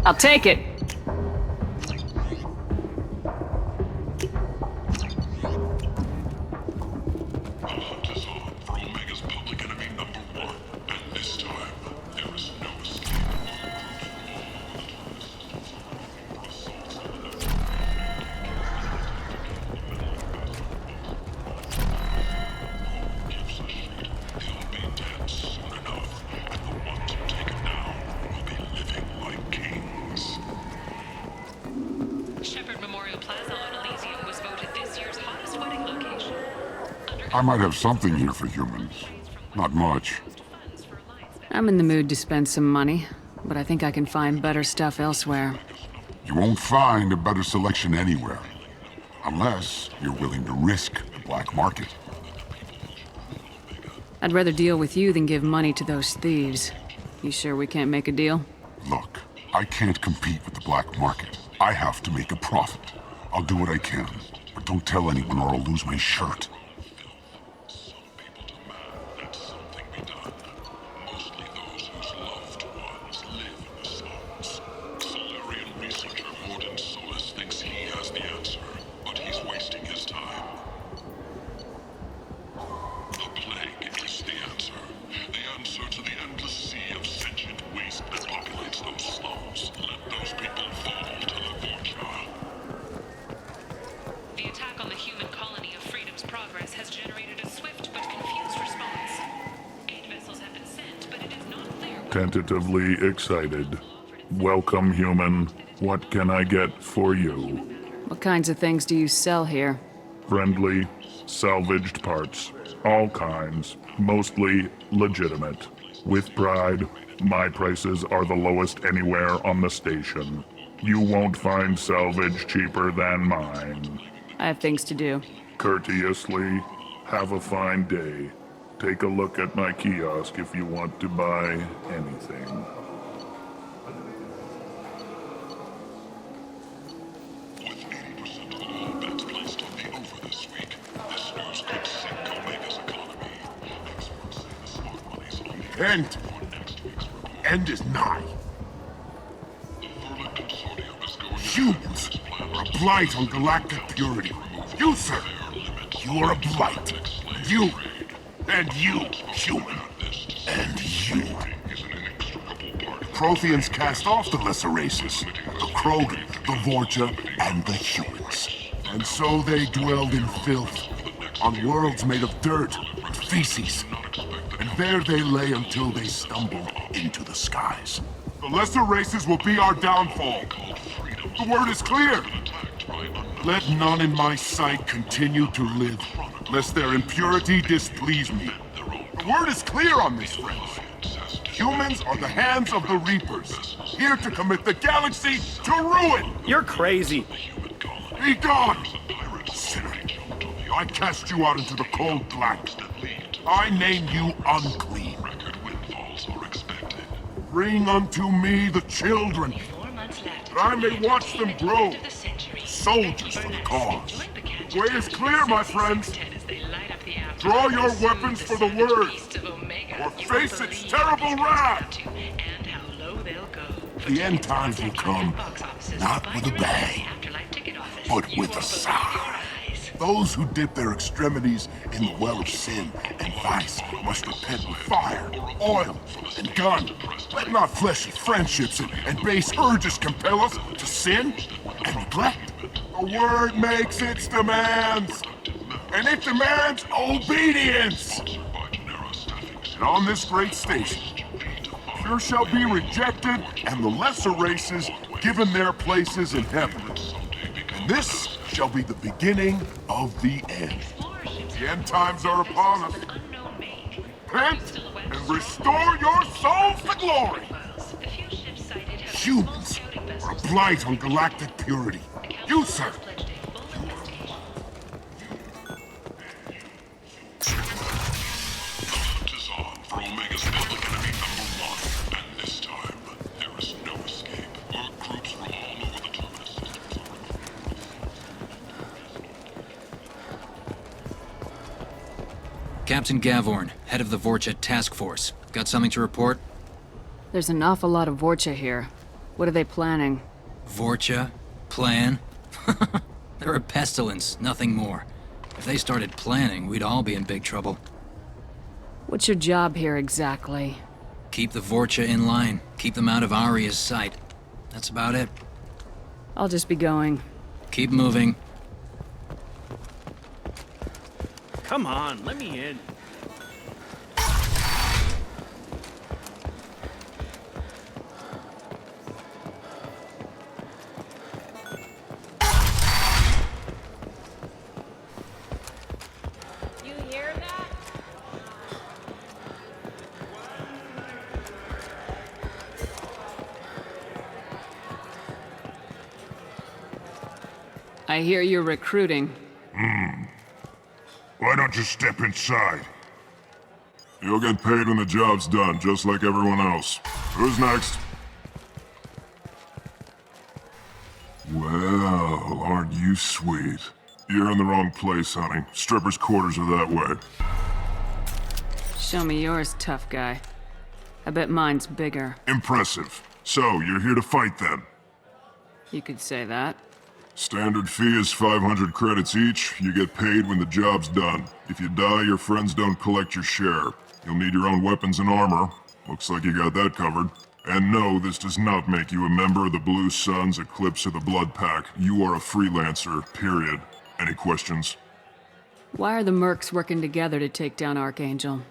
I'll take it. I might have something here for humans. Not much. I'm in the mood to spend some money, but I think I can find better stuff elsewhere. You won't find a better selection anywhere. Unless you're willing to risk the black market. I'd rather deal with you than give money to those thieves. You sure we can't make a deal? Look, I can't compete with the black market. I have to make a profit. I'll do what I can, but don't tell anyone or I'll lose my shirt. Tentatively excited. Welcome, human. What can I get for you? What kinds of things do you sell here? Friendly, salvaged parts. All kinds. Mostly legitimate. With pride, my prices are the lowest anywhere on the station. You won't find salvage cheaper than mine. I have things to do. Courteously, have a fine day. Take a look at my kiosk if you want to buy anything. With 80% of all bets placed on the over this week, this news could sink Omega's economy. Experts say the stock money's on the end. End is nigh. The Vermin Consortium is going humans are a blight on galactic purity. You, sir, you are a blight. You. And you, human. And you. Protheans cast off the lesser races. The Krogan, the Vorcha, and the humans. And so they dwelled in filth. On worlds made of dirt and feces. And there they lay until they stumbled into the skies. The lesser races will be our downfall. The word is clear. Let none in my sight continue to live, lest their impurity displease me. The word is clear on this, friends. Humans are the hands of the Reapers, here to commit the galaxy to ruin! You're crazy. Be gone! Sinner, I cast you out into the cold black. I name you unclean. Bring unto me the children, that I may watch them grow. Soldiers for the cause. The way is clear, my friends. Draw your weapons for the word, or face its terrible wrath. The end times will come, not with a bang, but with a sigh. Those who dip their extremities in the well of sin and vice must repent with fire, oil, and gun. Let not fleshly friendships and base urges compel us to sin and neglect. The word makes its demands, and it demands obedience. And on this great station, pure shall be rejected, and the lesser races given their places in heaven. And this shall be the beginning of the end. The end times are upon us. Repent and restore your souls to glory. Humans are a blight on galactic purity. You, sir. For Omega's public enemy #1, and this time, Captain Gavorn, head of the Vorcha Task Force. Got something to report? There's an awful lot of Vorcha here. What are they planning? Vorcha? Plan? They're a pestilence, nothing more. If they started planning, we'd all be in big trouble. What's your job here exactly? Keep the Vorcha in line. Keep them out of Aria's sight. That's about it. I'll just be going. Keep moving. Come on, let me in. You hear that? I hear you're recruiting. Why don't you step inside? You'll get paid when the job's done, just like everyone else. Who's next? Well, aren't you sweet? You're in the wrong place, honey. Strippers' quarters are that way. Show me yours, tough guy. I bet mine's bigger. Impressive. So, you're here to fight then? You could say that. Standard fee is 500 credits each. You get paid when the job's done. If you die, your friends don't collect your share. You'll need your own weapons and armor. Looks like you got that covered. And no, this does not make you a member of the Blue Suns, Eclipse, or the Blood Pack. You are a freelancer, period. Any questions? Why are the mercs working together to take down Archangel?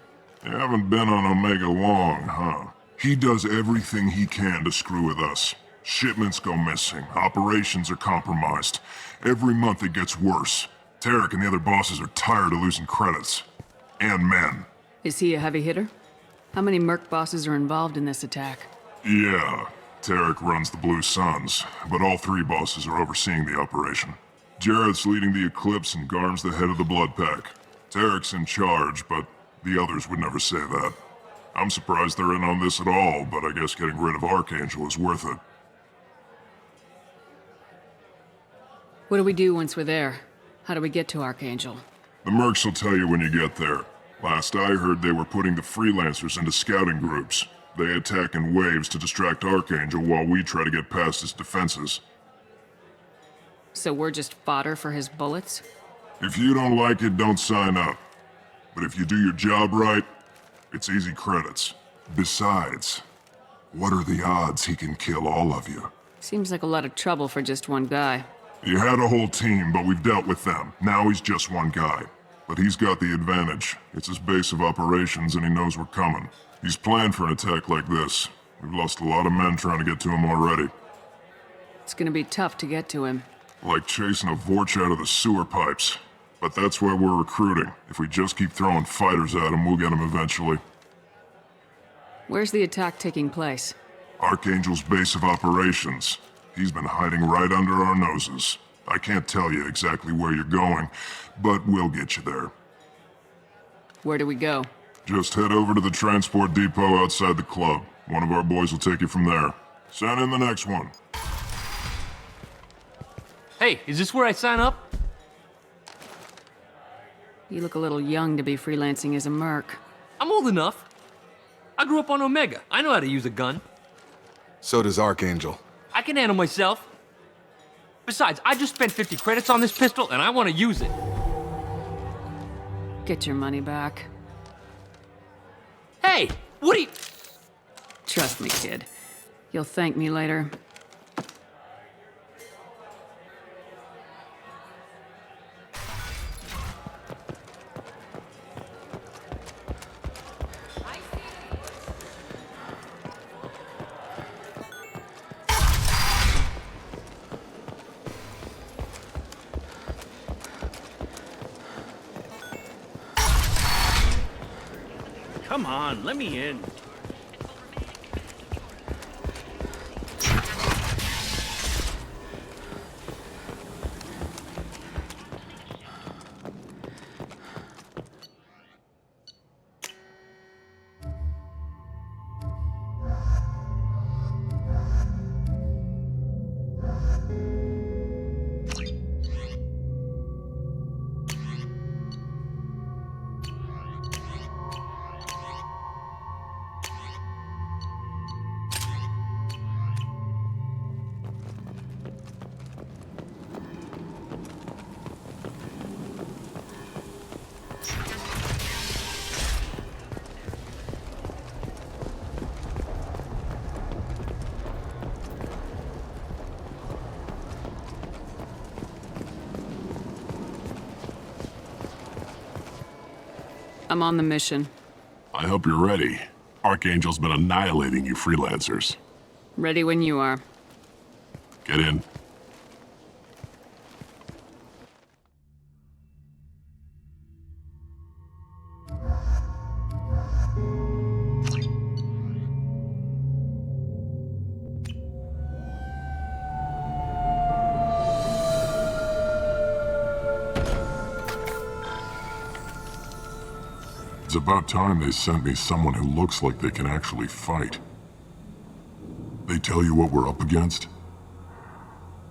You haven't been on Omega long, huh? He does everything he can to screw with us. Shipments go missing. Operations are compromised. Every month it gets worse. Tarek and the other bosses are tired of losing credits. And men. Is he a heavy hitter? How many merc bosses are involved in this attack? Yeah, Tarek runs the Blue Suns, but all three bosses are overseeing the operation. Jarrett's leading the Eclipse and Garm's the head of the Blood Pack. Tarek's in charge, but the others would never say that. I'm surprised they're in on this at all, but I guess getting rid of Archangel is worth it. What do we do once we're there? How do we get to Archangel? The mercs will tell you when you get there. Last I heard, they were putting the freelancers into scouting groups. They attack in waves to distract Archangel while we try to get past his defenses. So we're just fodder for his bullets? If you don't like it, don't sign up. But if you do your job right, it's easy credits. Besides, what are the odds he can kill all of you? Seems like a lot of trouble for just one guy. You had a whole team, but we've dealt with them. Now he's just one guy. But he's got the advantage. It's his base of operations and he knows we're coming. He's planned for an attack like this. We've lost a lot of men trying to get to him already. It's gonna be tough to get to him. Like chasing a Vorch out of the sewer pipes. But that's why we're recruiting. If we just keep throwing fighters at him, we'll get him eventually. Where's the attack taking place? Archangel's base of operations. He's been hiding right under our noses. I can't tell you exactly where you're going, but we'll get you there. Where do we go? Just head over to the transport depot outside the club. One of our boys will take you from there. Send in the next one. Hey, is this where I sign up? You look a little young to be freelancing as a merc. I'm old enough. I grew up on Omega. I know how to use a gun. So does Archangel. I can handle myself. Besides, I just spent 50 credits on this pistol, and I want to use it. Get your money back. Hey, what are you... Trust me, kid. You'll thank me later. Come on, let me in. I'm on the mission. I hope you're ready. Archangel's been annihilating you freelancers. Ready when you are. Get in. It's about time they sent me someone who looks like they can actually fight. They tell you what we're up against?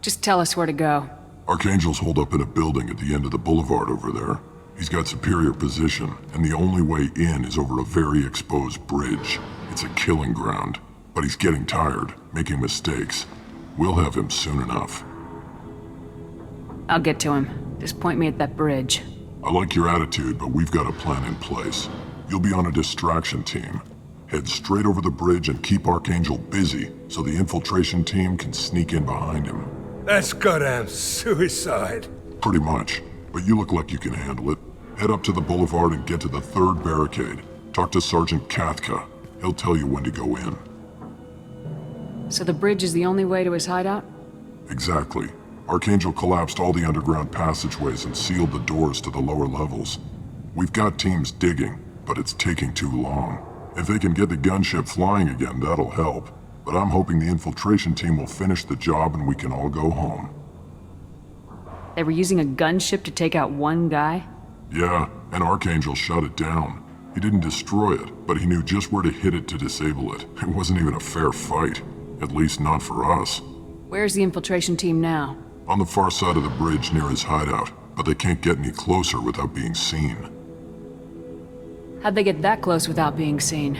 Just tell us where to go. Archangel's holed up in a building at the end of the boulevard over there. He's got superior position, and the only way in is over a very exposed bridge. It's a killing ground, but he's getting tired, making mistakes. We'll have him soon enough. I'll get to him. Just point me at that bridge. I like your attitude, but we've got a plan in place. You'll be on a distraction team. Head straight over the bridge and keep Archangel busy so the infiltration team can sneak in behind him. That's goddamn suicide. Pretty much, but you look like you can handle it. Head up to the boulevard and get to the 3rd barricade. Talk to Sergeant Kathka. He'll tell you when to go in. So the bridge is the only way to his hideout? Exactly. Archangel collapsed all the underground passageways and sealed the doors to the lower levels. We've got teams digging, but it's taking too long. If they can get the gunship flying again, that'll help. But I'm hoping the infiltration team will finish the job and we can all go home. They were using a gunship to take out one guy? Yeah, and Archangel shut it down. He didn't destroy it, but he knew just where to hit it to disable it. It wasn't even a fair fight. At least not for us. Where's the infiltration team now? On the far side of the bridge near his hideout, but they can't get any closer without being seen. How'd they get that close without being seen?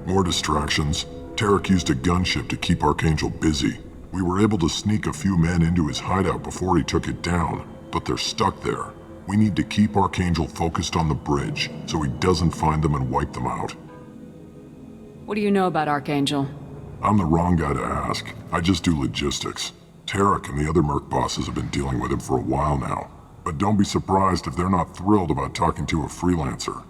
More distractions. Tarek used a gunship to keep Archangel busy. We were able to sneak a few men into his hideout before he took it down, but they're stuck there. We need to keep Archangel focused on the bridge so he doesn't find them and wipe them out. What do you know about Archangel? I'm the wrong guy to ask. I just do logistics. Tarek and the other Merc bosses have been dealing with him for a while now. But don't be surprised if they're not thrilled about talking to a freelancer.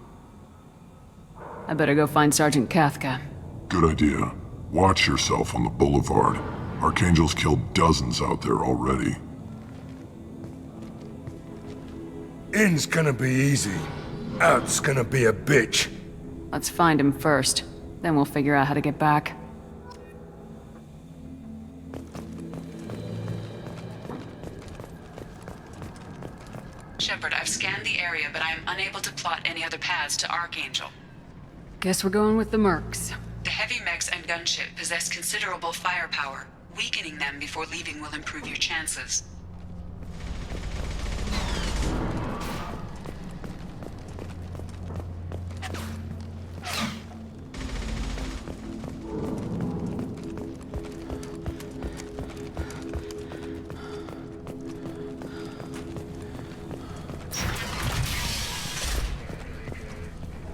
I better go find Sergeant Kathka. Good idea. Watch yourself on the boulevard. Archangel's killed dozens out there already. In's gonna be easy. Out's gonna be a bitch. Let's find him first. Then we'll figure out how to get back. Shepard, I've scanned the area, but I am unable to plot any other paths to Archangel. Guess we're going with the Mercs. The heavy mechs and gunship possess considerable firepower. Weakening them before leaving will improve your chances.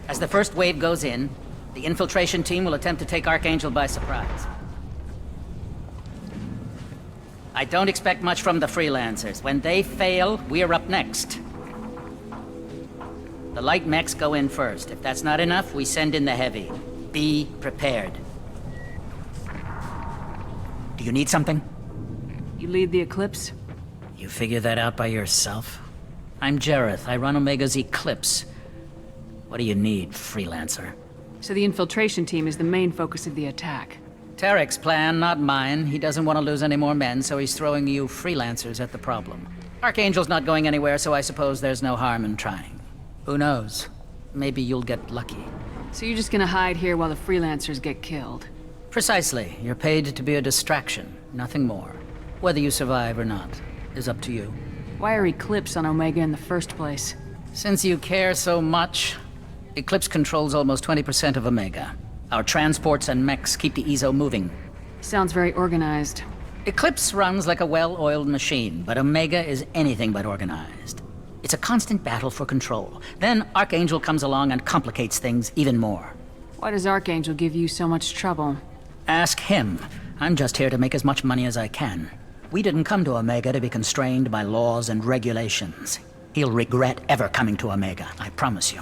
As the first wave goes in, the infiltration team will attempt to take Archangel by surprise. I don't expect much from the freelancers. When they fail, we're up next. The light mechs go in first. If that's not enough, we send in the heavy. Be prepared. Do you need something? You lead the Eclipse? You figure that out by yourself? I'm Jareth. I run Omega's Eclipse. What do you need, freelancer? So the infiltration team is the main focus of the attack. Tarek's plan, not mine. He doesn't want to lose any more men, so he's throwing you freelancers at the problem. Archangel's not going anywhere, so I suppose there's no harm in trying. Who knows? Maybe you'll get lucky. So you're just gonna hide here while the freelancers get killed? Precisely. You're paid to be a distraction, nothing more. Whether you survive or not is up to you. Why are Eclipse on Omega in the first place? Since you care so much, Eclipse controls almost 20% of Omega. Our transports and mechs keep the EZO moving. Sounds very organized. Eclipse runs like a well-oiled machine, but Omega is anything but organized. It's a constant battle for control. Then Archangel comes along and complicates things even more. Why does Archangel give you so much trouble? Ask him. I'm just here to make as much money as I can. We didn't come to Omega to be constrained by laws and regulations. He'll regret ever coming to Omega, I promise you.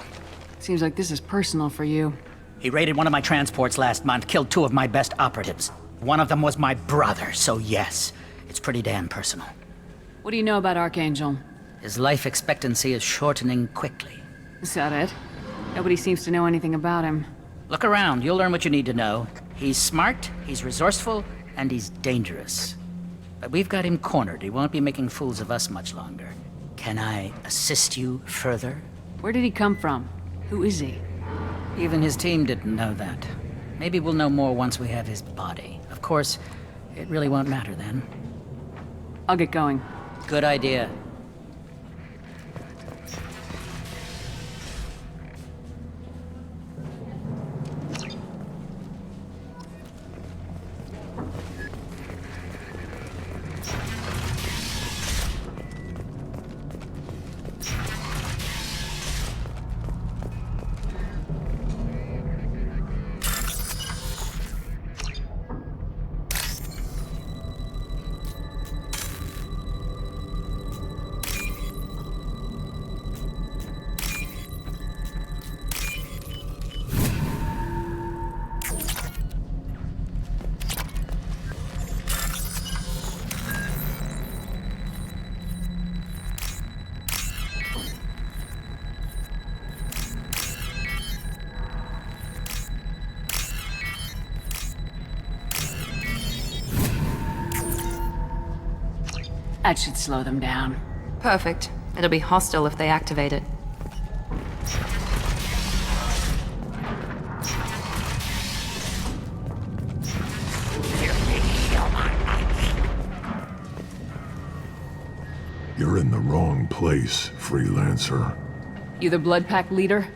Seems like this is personal for you. He raided one of my transports last month, killed 2 of my best operatives. One of them was my brother, so yes, it's pretty damn personal. What do you know about Archangel? His life expectancy is shortening quickly. Is that it? Nobody seems to know anything about him. Look around, you'll learn what you need to know. He's smart, he's resourceful, and he's dangerous. But we've got him cornered. He won't be making fools of us much longer. Can I assist you further? Where did he come from? Who is he? Even his team didn't know that. Maybe we'll know more once we have his body. Of course, it really won't matter then. I'll get going. Good idea. That should slow them down. Perfect. It'll be hostile if they activate it. You're in the wrong place, freelancer. You the Blood Pack leader?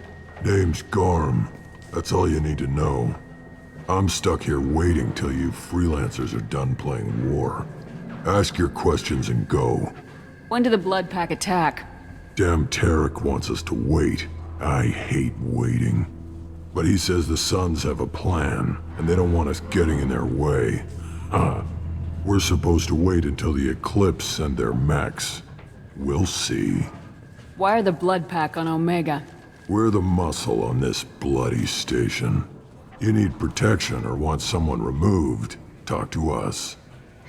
Name's Garm. That's all you need to know. I'm stuck here waiting till you freelancers are done playing war. Ask your questions and go. When did the Blood Pack attack? Damn Tarek wants us to wait. I hate waiting. But he says the Suns have a plan, and they don't want us getting in their way. We're supposed to wait until the Eclipse send their mechs. We'll see. Why are the Blood Pack on Omega? We're the muscle on this bloody station. You need protection or want someone removed, talk to us.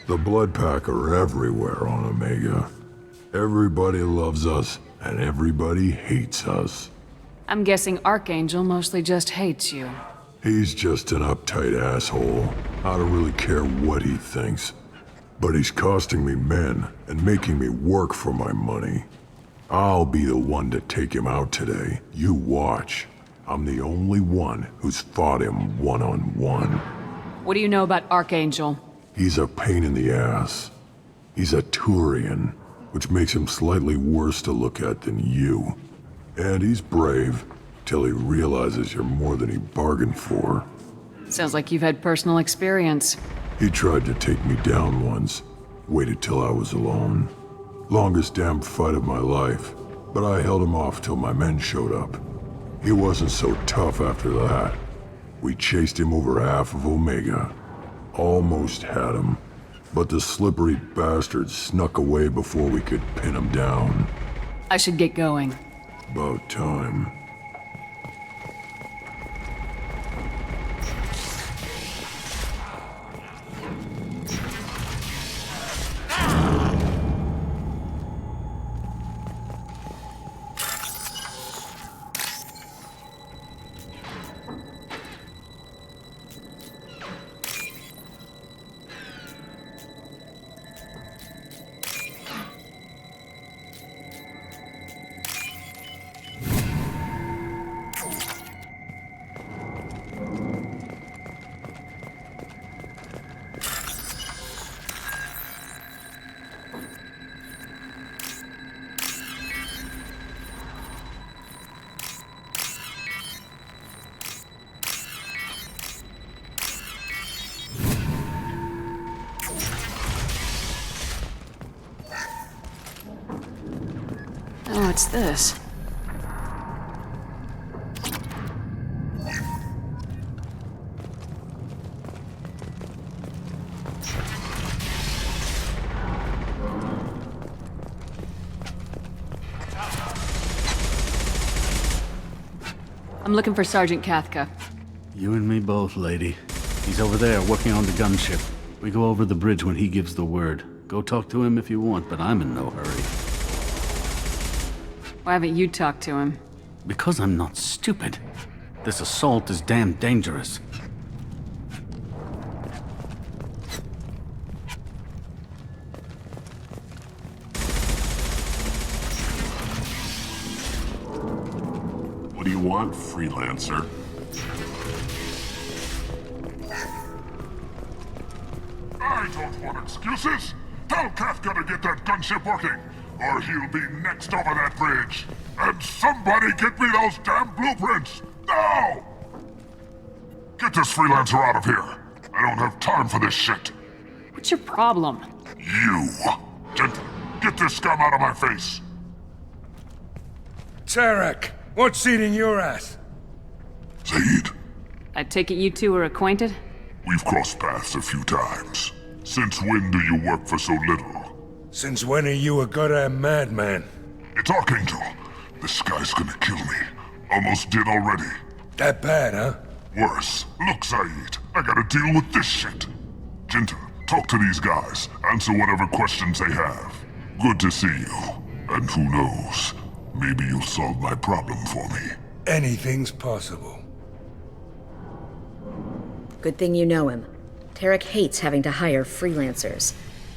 The Blood Pack are everywhere on Omega. Everybody loves us, and everybody hates us. I'm guessing Archangel mostly just hates you. He's just an uptight asshole. I don't really care what he thinks. But he's costing me men and making me work for my money. I'll be the one to take him out today. You watch. I'm the only one who's fought him one-on-one. What do you know about Archangel? He's a pain in the ass. He's a Turian, which makes him slightly worse to look at than you. And he's brave, till he realizes you're more than he bargained for. Sounds like you've had personal experience. He tried to take me down once, waited till I was alone. Longest damn fight of my life, but I held him off till my men showed up. He wasn't so tough after that. We chased him over half of Omega. Almost had him, but the slippery bastard snuck away before we could pin him down. I should get going. About time. Oh, what's this? I'm looking for Sergeant Kathka. You and me both, lady. He's over there, working on the gunship. We go over the bridge when he gives the word. Go talk to him if you want, but I'm in no hurry. Why haven't you talked to him? Because I'm not stupid. This assault is damn dangerous. What do you want, freelancer? I don't want excuses! Tell Kathka to get that gunship working, or he'll be next over that bridge. And somebody get me those damn blueprints! Now! Get this freelancer out of here. I don't have time for this shit. What's your problem? You! Get this scum out of my face! Tarek, what's eating your ass? Zaid, I take it you two are acquainted? we've crossed paths a few times. Since when do you work for so little? Since when are you a goddamn madman? It's Archangel. This guy's gonna kill me. Almost did already. That bad, huh? Worse. Look, Zaid, I gotta deal with this shit. Jinta, talk to these guys. Answer whatever questions they have. Good to see you. And who knows, maybe you'll solve my problem for me. Anything's possible. Good thing you know him. Tarek hates having to hire freelancers.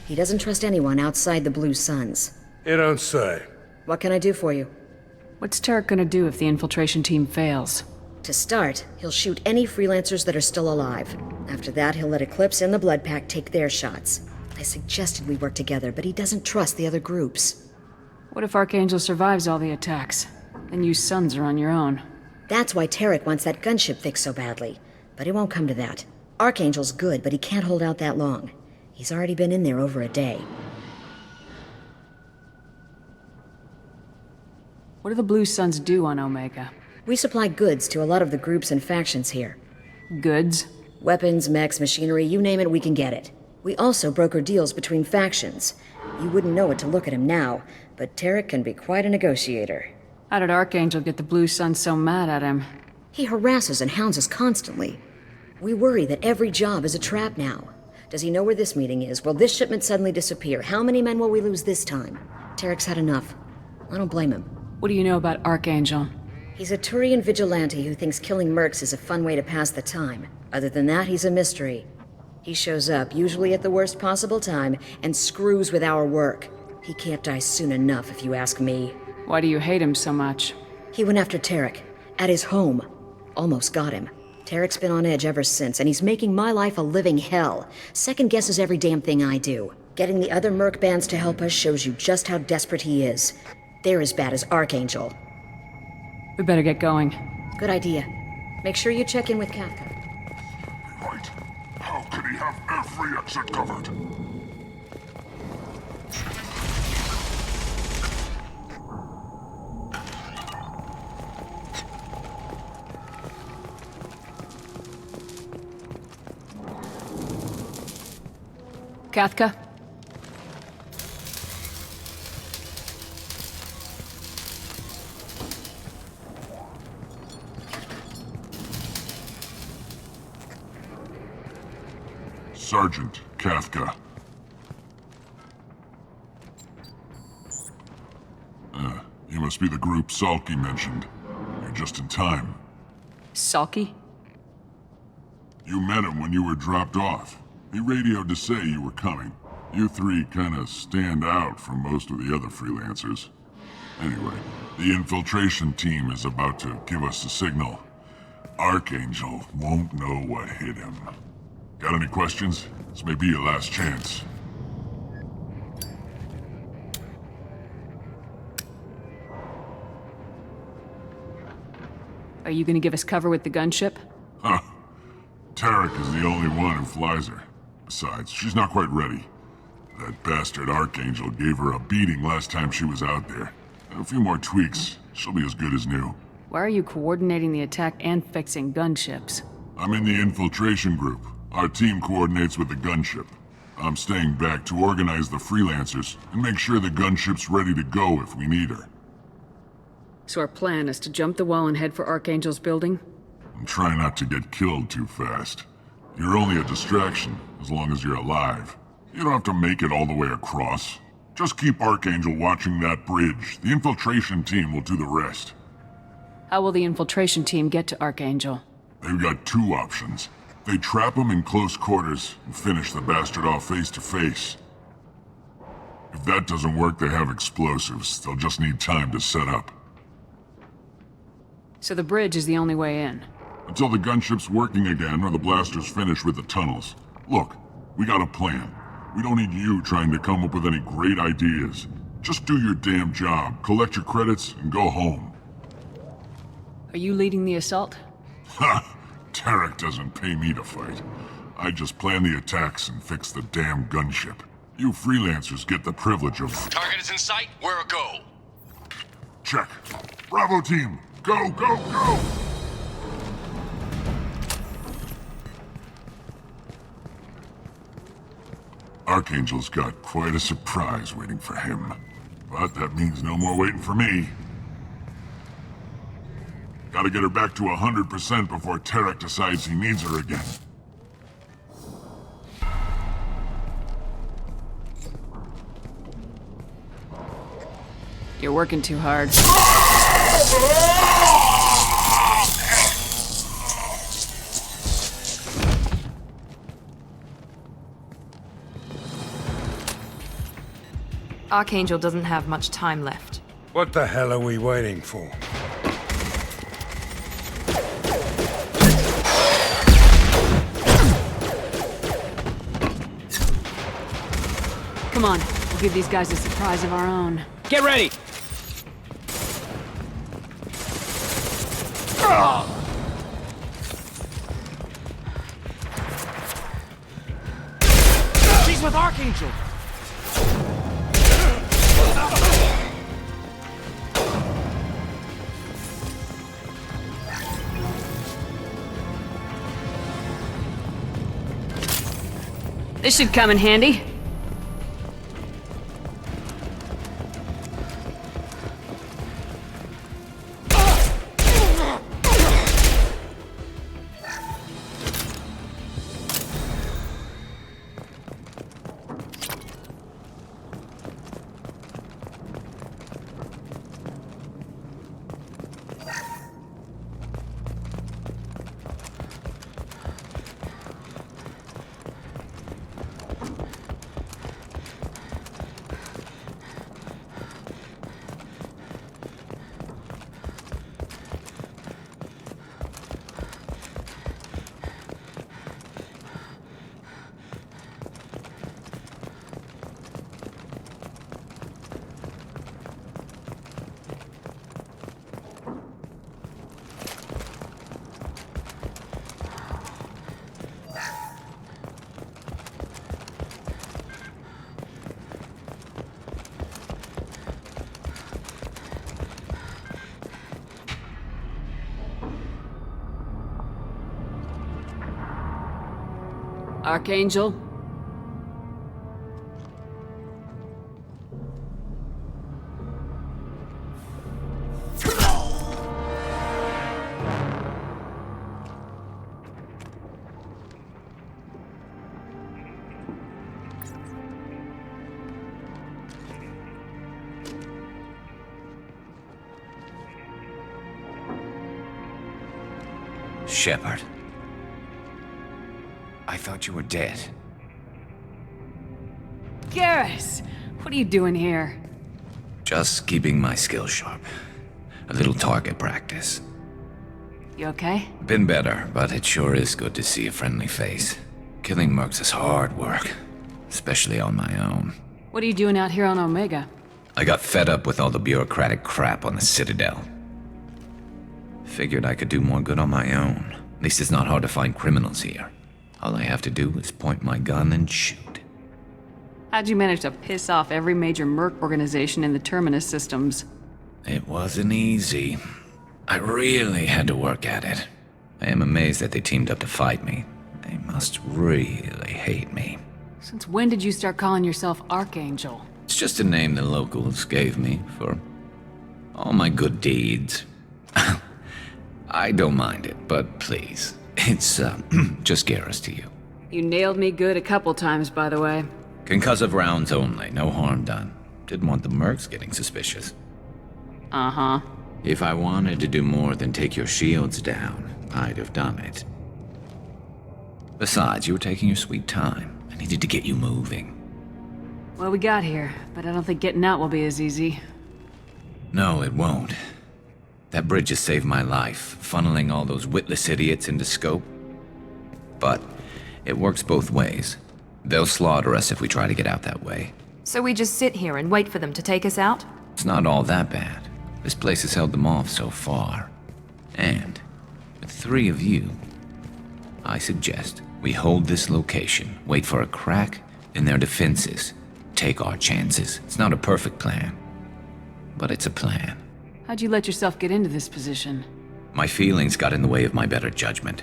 He doesn't trust anyone outside the Blue Suns. You don't say. What can I do for you? What's Tarek gonna do if the infiltration team fails? To start, he'll shoot any freelancers that are still alive. After that, he'll let Eclipse and the Blood Pack take their shots. I suggested we work together, but he doesn't trust the other groups. What if Archangel survives all the attacks? Then you Sons are on your own. That's why Tarek wants that gunship fixed so badly. But it won't come to that. Archangel's good, but he can't hold out that long. He's already been in there over a day. What do the Blue Suns do on Omega? We supply goods to a lot of the groups and factions here. Goods? Weapons, mechs, machinery, you name it, we can get it. We also broker deals between factions. You wouldn't know it to look at him now, but Tarek can be quite a negotiator. How did Archangel get the Blue Suns so mad at him? He harasses and hounds us constantly. We worry that every job is a trap now. Does he know where this meeting is? Will this shipment suddenly disappear? How many men will we lose this time? Tarek's had enough. I don't blame him. What do you know about Archangel? He's a Turian vigilante who thinks killing mercs is a fun way to pass the time. Other than that, he's a mystery. He shows up, usually at the worst possible time, and screws with our work. He can't die soon enough, if you ask me. Why do you hate him so much? He went after Tarek. At his home. Almost got him. Tarek's been on edge ever since, and he's making my life a living hell. Second guesses every damn thing I do. Getting the other merc bands to help us shows you just how desperate he is. They're as bad as Archangel. We better get going. Good idea. Make sure you check in with Kathka. Right. How could he have every exit covered? Kathka? Sergeant Kathka. You must be the group Salky mentioned. You're just in time. Salky? You met him when you were dropped off. He radioed to say you were coming. You three kinda stand out from most of the other freelancers. Anyway, the infiltration team is about to give us a signal. Archangel won't know what hit him. Got any questions? This may be your last chance. Are you gonna give us cover with the gunship? Huh. Tarek is the only one who flies her. Besides, she's not quite ready. That bastard Archangel gave her a beating last time she was out there. A few more tweaks, she'll be as good as new. Why are you coordinating the attack and fixing gunships? I'm in the infiltration group. Our team coordinates with the gunship. I'm staying back to organize the freelancers and make sure the gunship's ready to go if we need her. So our plan is to jump the wall and head for Archangel's building? And try not to get killed too fast. You're only a distraction, as long as you're alive. You don't have to make it all the way across. Just keep Archangel watching that bridge. The infiltration team will do the rest. How will the infiltration team get to Archangel? They've got two options. They trap him in close quarters and finish the bastard off face to face. If that doesn't work, they have explosives. They'll just need time to set up. So the bridge is the only way in? Until the gunship's working again or the blasters finish with the tunnels. Look, we got a plan. We don't need you trying to come up with any great ideas. Just do your damn job, collect your credits, and go home. Are you leading the assault? Ha! Tarek doesn't pay me to fight. I just plan the attacks and fix the damn gunship. You freelancers get the privilege of... Target is in sight. We're a go. Check. Bravo team, go, go, go! Archangel's got quite a surprise waiting for him. But that means no more waiting for me. Gotta get her back to 100% before Tarek decides he needs her again. You're working too hard. Archangel doesn't have much time left. What the hell are we waiting for? Come on, we'll give these guys a surprise of our own. Get ready! She's with Archangel! This should come in handy. Archangel? Shepard. I thought you were dead. Garrus! What are you doing here? Just keeping my skills sharp. A little target practice. You okay? Been better, but it sure is good to see a friendly face. Killing mercs is hard work, especially on my own. What are you doing out here on Omega? I got fed up with all the bureaucratic crap on the Citadel. Figured I could do more good on my own. At least it's not hard to find criminals here. All I have to do is point my gun and shoot. How'd you manage to piss off every major merc organization in the Terminus systems? It wasn't easy. I really had to work at it. I am amazed that they teamed up to fight me. They must really hate me. Since when did you start calling yourself Archangel? It's just a name the locals gave me for All my good deeds. I don't mind it, but please, it's, just Garrus to you. You nailed me good a couple times, by the way. Concussive rounds only, no harm done. Didn't want the mercs getting suspicious. Uh-huh. If I wanted to do more than take your shields down, I'd have done it. Besides, you were taking your sweet time. I needed to get you moving. Well, we got here, but I don't think getting out will be as easy. No, it won't. That bridge has saved my life, funneling all those witless idiots into scope. But it works both ways. They'll slaughter us if we try to get out that way. So we just sit here and wait for them to take us out? It's not all that bad. This place has held them off so far. And with 3 of you, I suggest we hold this location, wait for a crack in their defenses, take our chances. It's not a perfect plan, but it's a plan. How'd you let yourself get into this position? My feelings got in the way of my better judgment.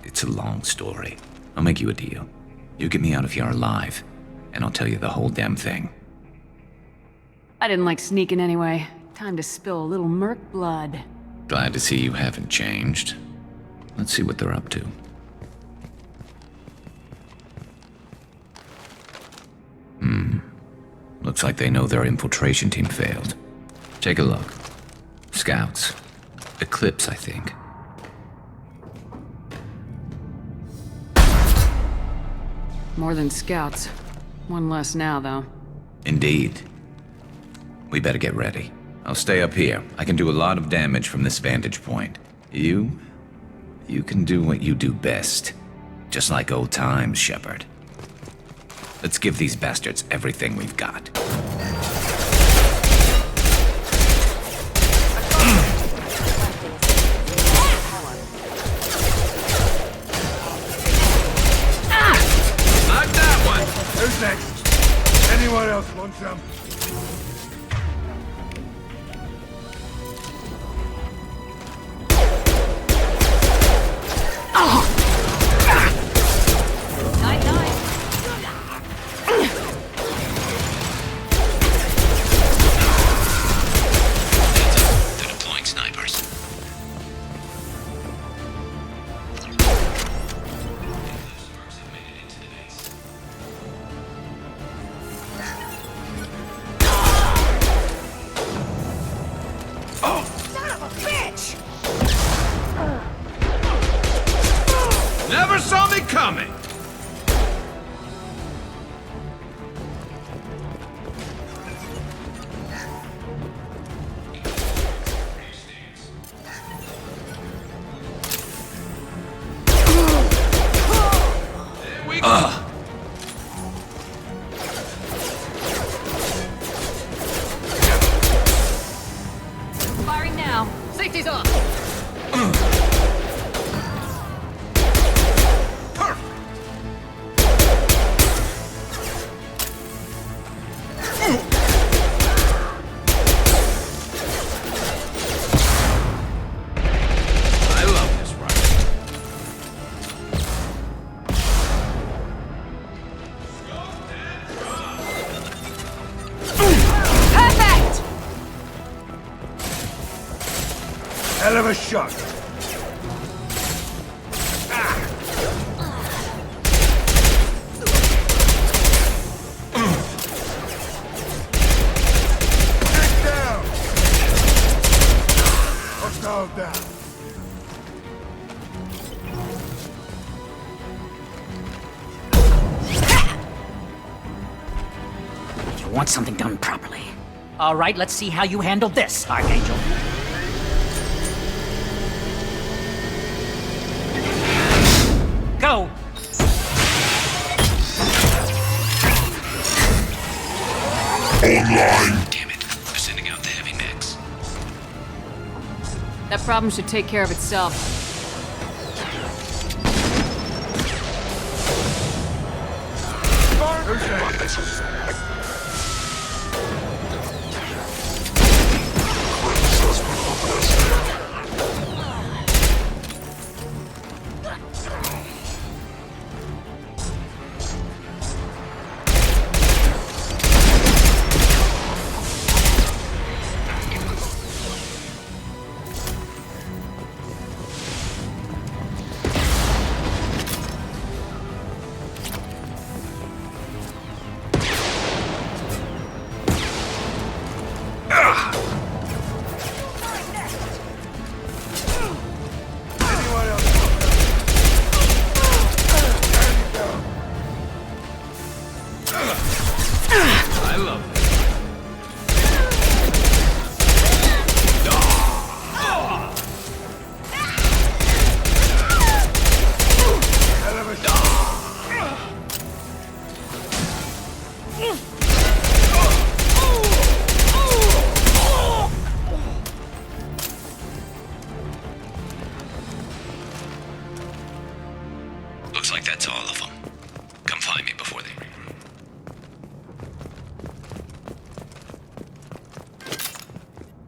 It's a long story. I'll make you a deal. You get me out of here alive, and I'll tell you the whole damn thing. I didn't like sneaking anyway. Time to spill a little merc blood. Glad to see you haven't changed. Let's see what they're up to. Looks like they know their infiltration team failed. Take a look. Scouts. Eclipse, I think. More than scouts. One less now, though. Indeed. We better get ready. I'll stay up here. I can do a lot of damage from this vantage point. You can do what you do best. Just like old times, Shepard. Let's give these bastards everything we've got. Like that one! Who's next? Anyone else want some? Never saw me coming! Firing now. Safety's off. Hell of a shot. Get down. Hostile down. You want something done properly. All right, let's see how you handle this, Archangel. Go! Online! Damn it. They're sending out the heavy mix. That problem should take care of itself. I love it. Looks like that's all of them. Come find me before they...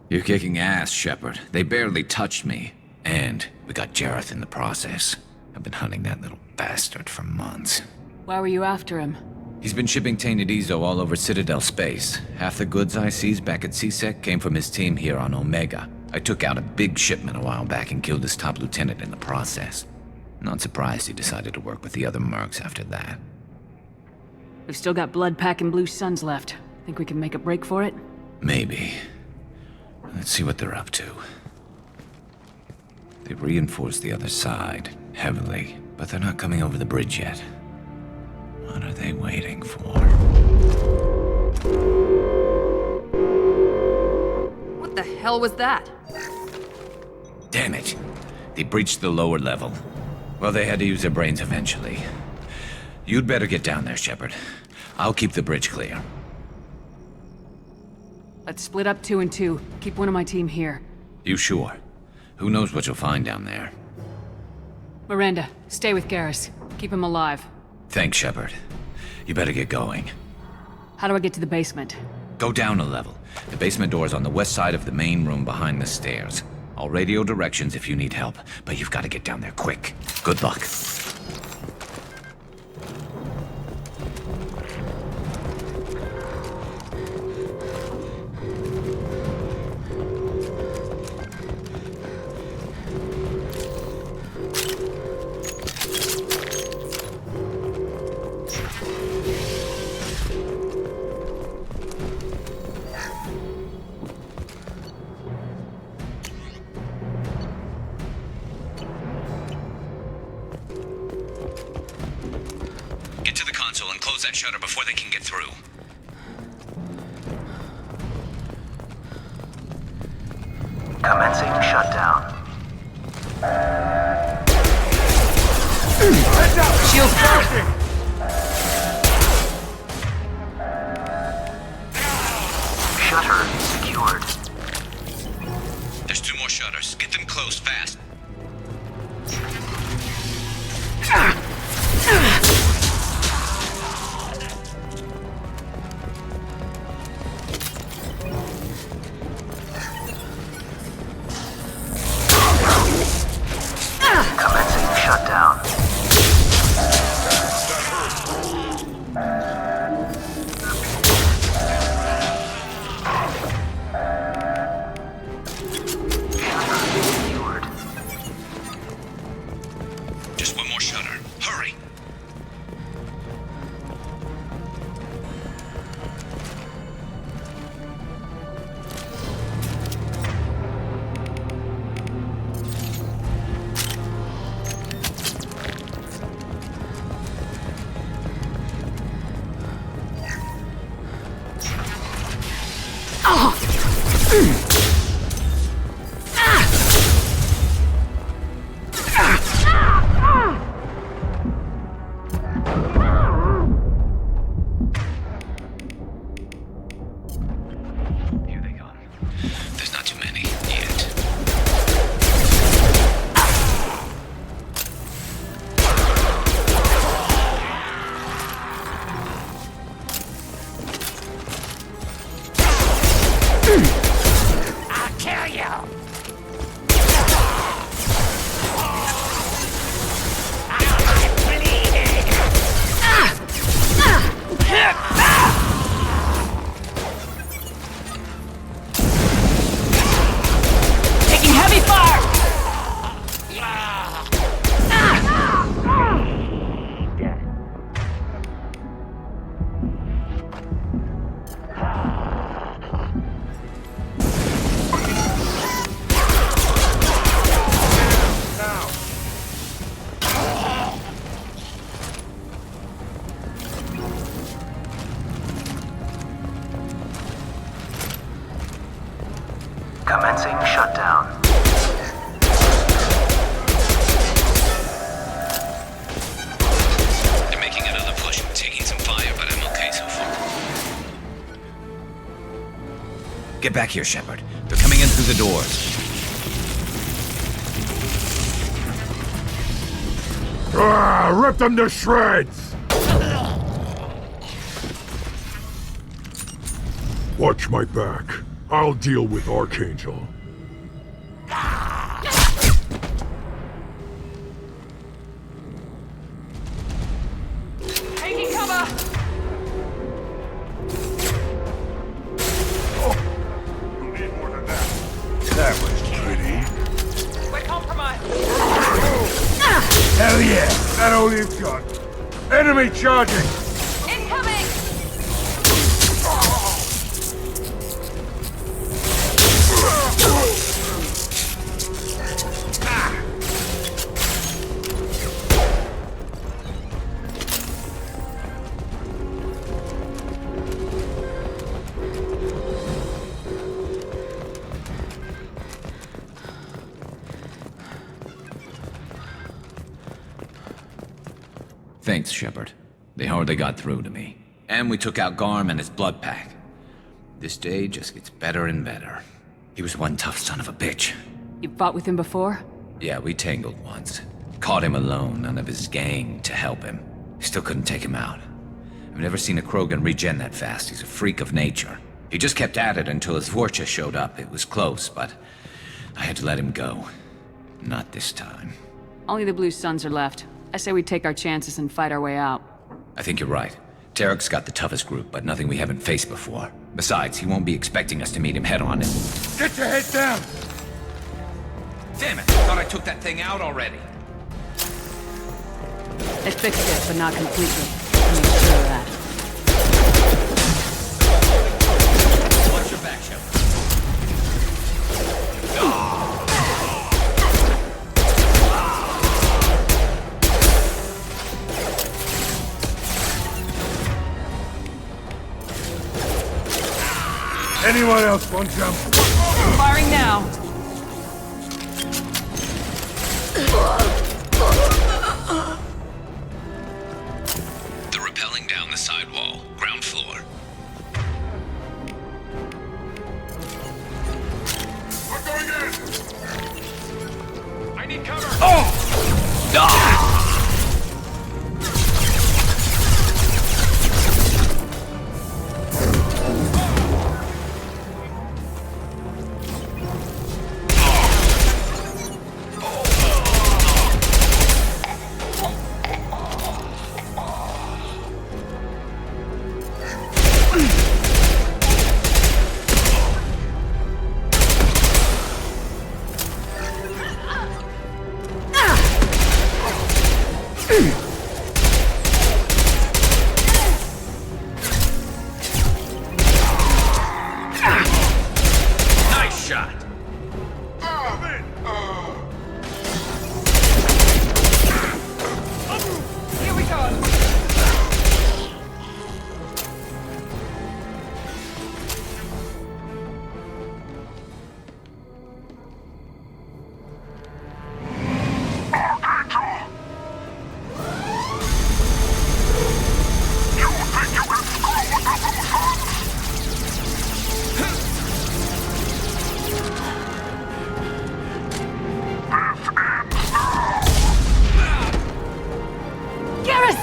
You're kicking ass, Shepard. They barely touched me. And we got Jareth in the process. I've been hunting that little bastard for months. Why were you after him? He's been shipping tainted Ezo all over Citadel space. Half the goods I seized back at CSEC came from his team here on Omega. I took out a big shipment a while back and killed his top lieutenant in the process. Not surprised he decided to work with the other mercs after that. We've still got Bloodpack and Blue Suns left. Think we can make a break for it? Maybe. Let's see what they're up to. They reinforced the other side, heavily, but they're not coming over the bridge yet. What are they waiting for? What the hell was that? Damn it! They breached the lower level. Well, they had to use their brains eventually. You'd better get down there, Shepard. I'll keep the bridge clear. Let's split up 2 and 2. Keep one of my team here. You sure? Who knows what you'll find down there? Miranda, stay with Garrus. Keep him alive. Thanks, Shepard. You better get going. How do I get to the basement? Go down a level. The basement door is on the west side of the main room behind the stairs. I'll radio directions if you need help, but you've got to get down there quick. Good luck. And close that shutter before they can get through. Commencing shutdown. Heads up! Shield flashing! Shutter secured. There's 2 more shutters. Get them closed fast. Commencing shutdown. Just 1 more shutter. Hurry! Here they come. There's not too many yet. Commencing shutdown. They're making another push. Taking some fire, but I'm okay so far. Get back here, Shepard. They're coming in through the doors. Rip them to shreds! Watch my back. I'll deal with Archangel. Taking cover! That was pretty. We're compromised. Hell yeah! That all you've got. Enemy charging! Incoming! Thanks, Shepard. They hardly got through to me. And we took out Garm and his blood pack. This day just gets better and better. He was one tough son of a bitch. You fought with him before? Yeah, we tangled once. Caught him alone, none of his gang to help him. Still couldn't take him out. I've never seen a Krogan regen that fast. He's a freak of nature. He just kept at it until his Vorcha showed up. It was close, but I had to let him go. Not this time. Only the Blue Suns are left. I say we take our chances and fight our way out. I think you're right. Tarek's got the toughest group, but nothing we haven't faced before. Besides, he won't be expecting us to meet him head-on. Get your head down! Damn it! I thought I took that thing out already. They fixed it, but not completely. I'm sure of that. Watch your back, Shepard. Anyone else want jump? Firing now! They're rappelling down the side wall, ground floor. I'm going in! I need cover! Oh! Ah! Nice shot! Here we go! Garrus!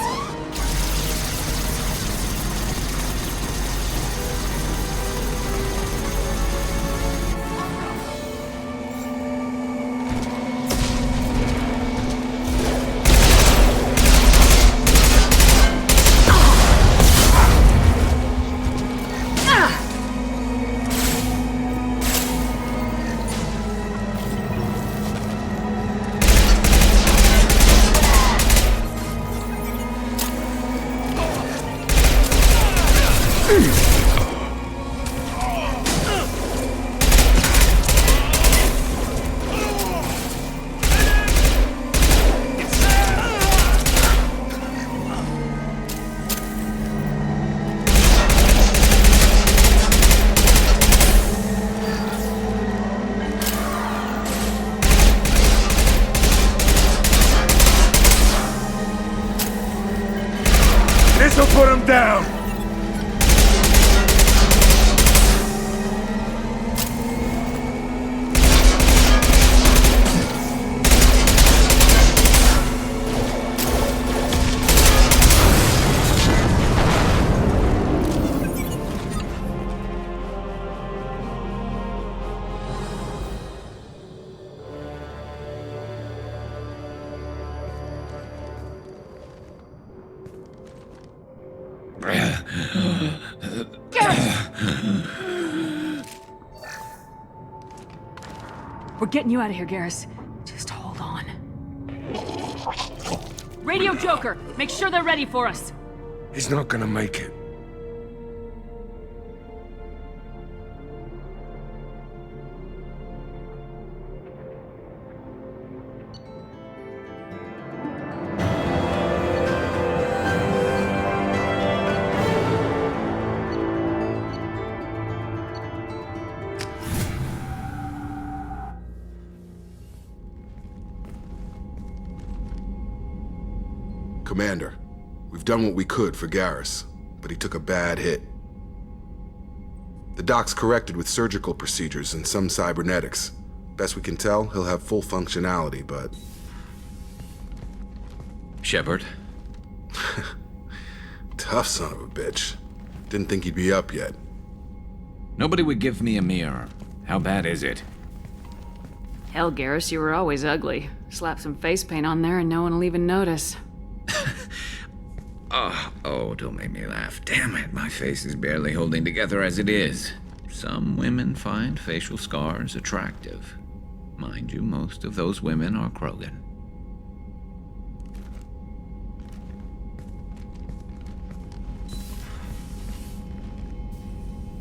down! We're getting you out of here, Garrus. Just hold on. Radio Joker, make sure they're ready for us. He's not gonna make it. Commander, we've done what we could for Garrus, but he took a bad hit. The doc's corrected with surgical procedures and some cybernetics. Best we can tell, he'll have full functionality, but... Shepard? Tough son of a bitch. Didn't think he'd be up yet. Nobody would give me a mirror. How bad is it? Hell, Garrus, you were always ugly. Slap some face paint on there and no one will even notice. Oh, don't make me laugh. Damn it, my face is barely holding together as it is. Some women find facial scars attractive. Mind you, most of those women are Krogan.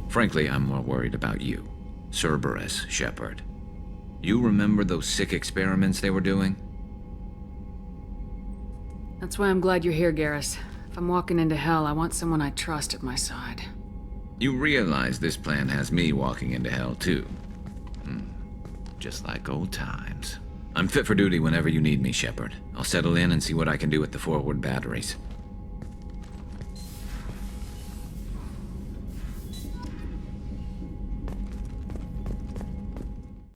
Frankly, I'm more worried about you. Cerberus, Shepard. You remember those sick experiments they were doing? That's why I'm glad you're here, Garrus. If I'm walking into hell, I want someone I trust at my side. You realize this plan has me walking into hell, too. Just like old times. I'm fit for duty whenever you need me, Shepard. I'll settle in and see what I can do with the forward batteries.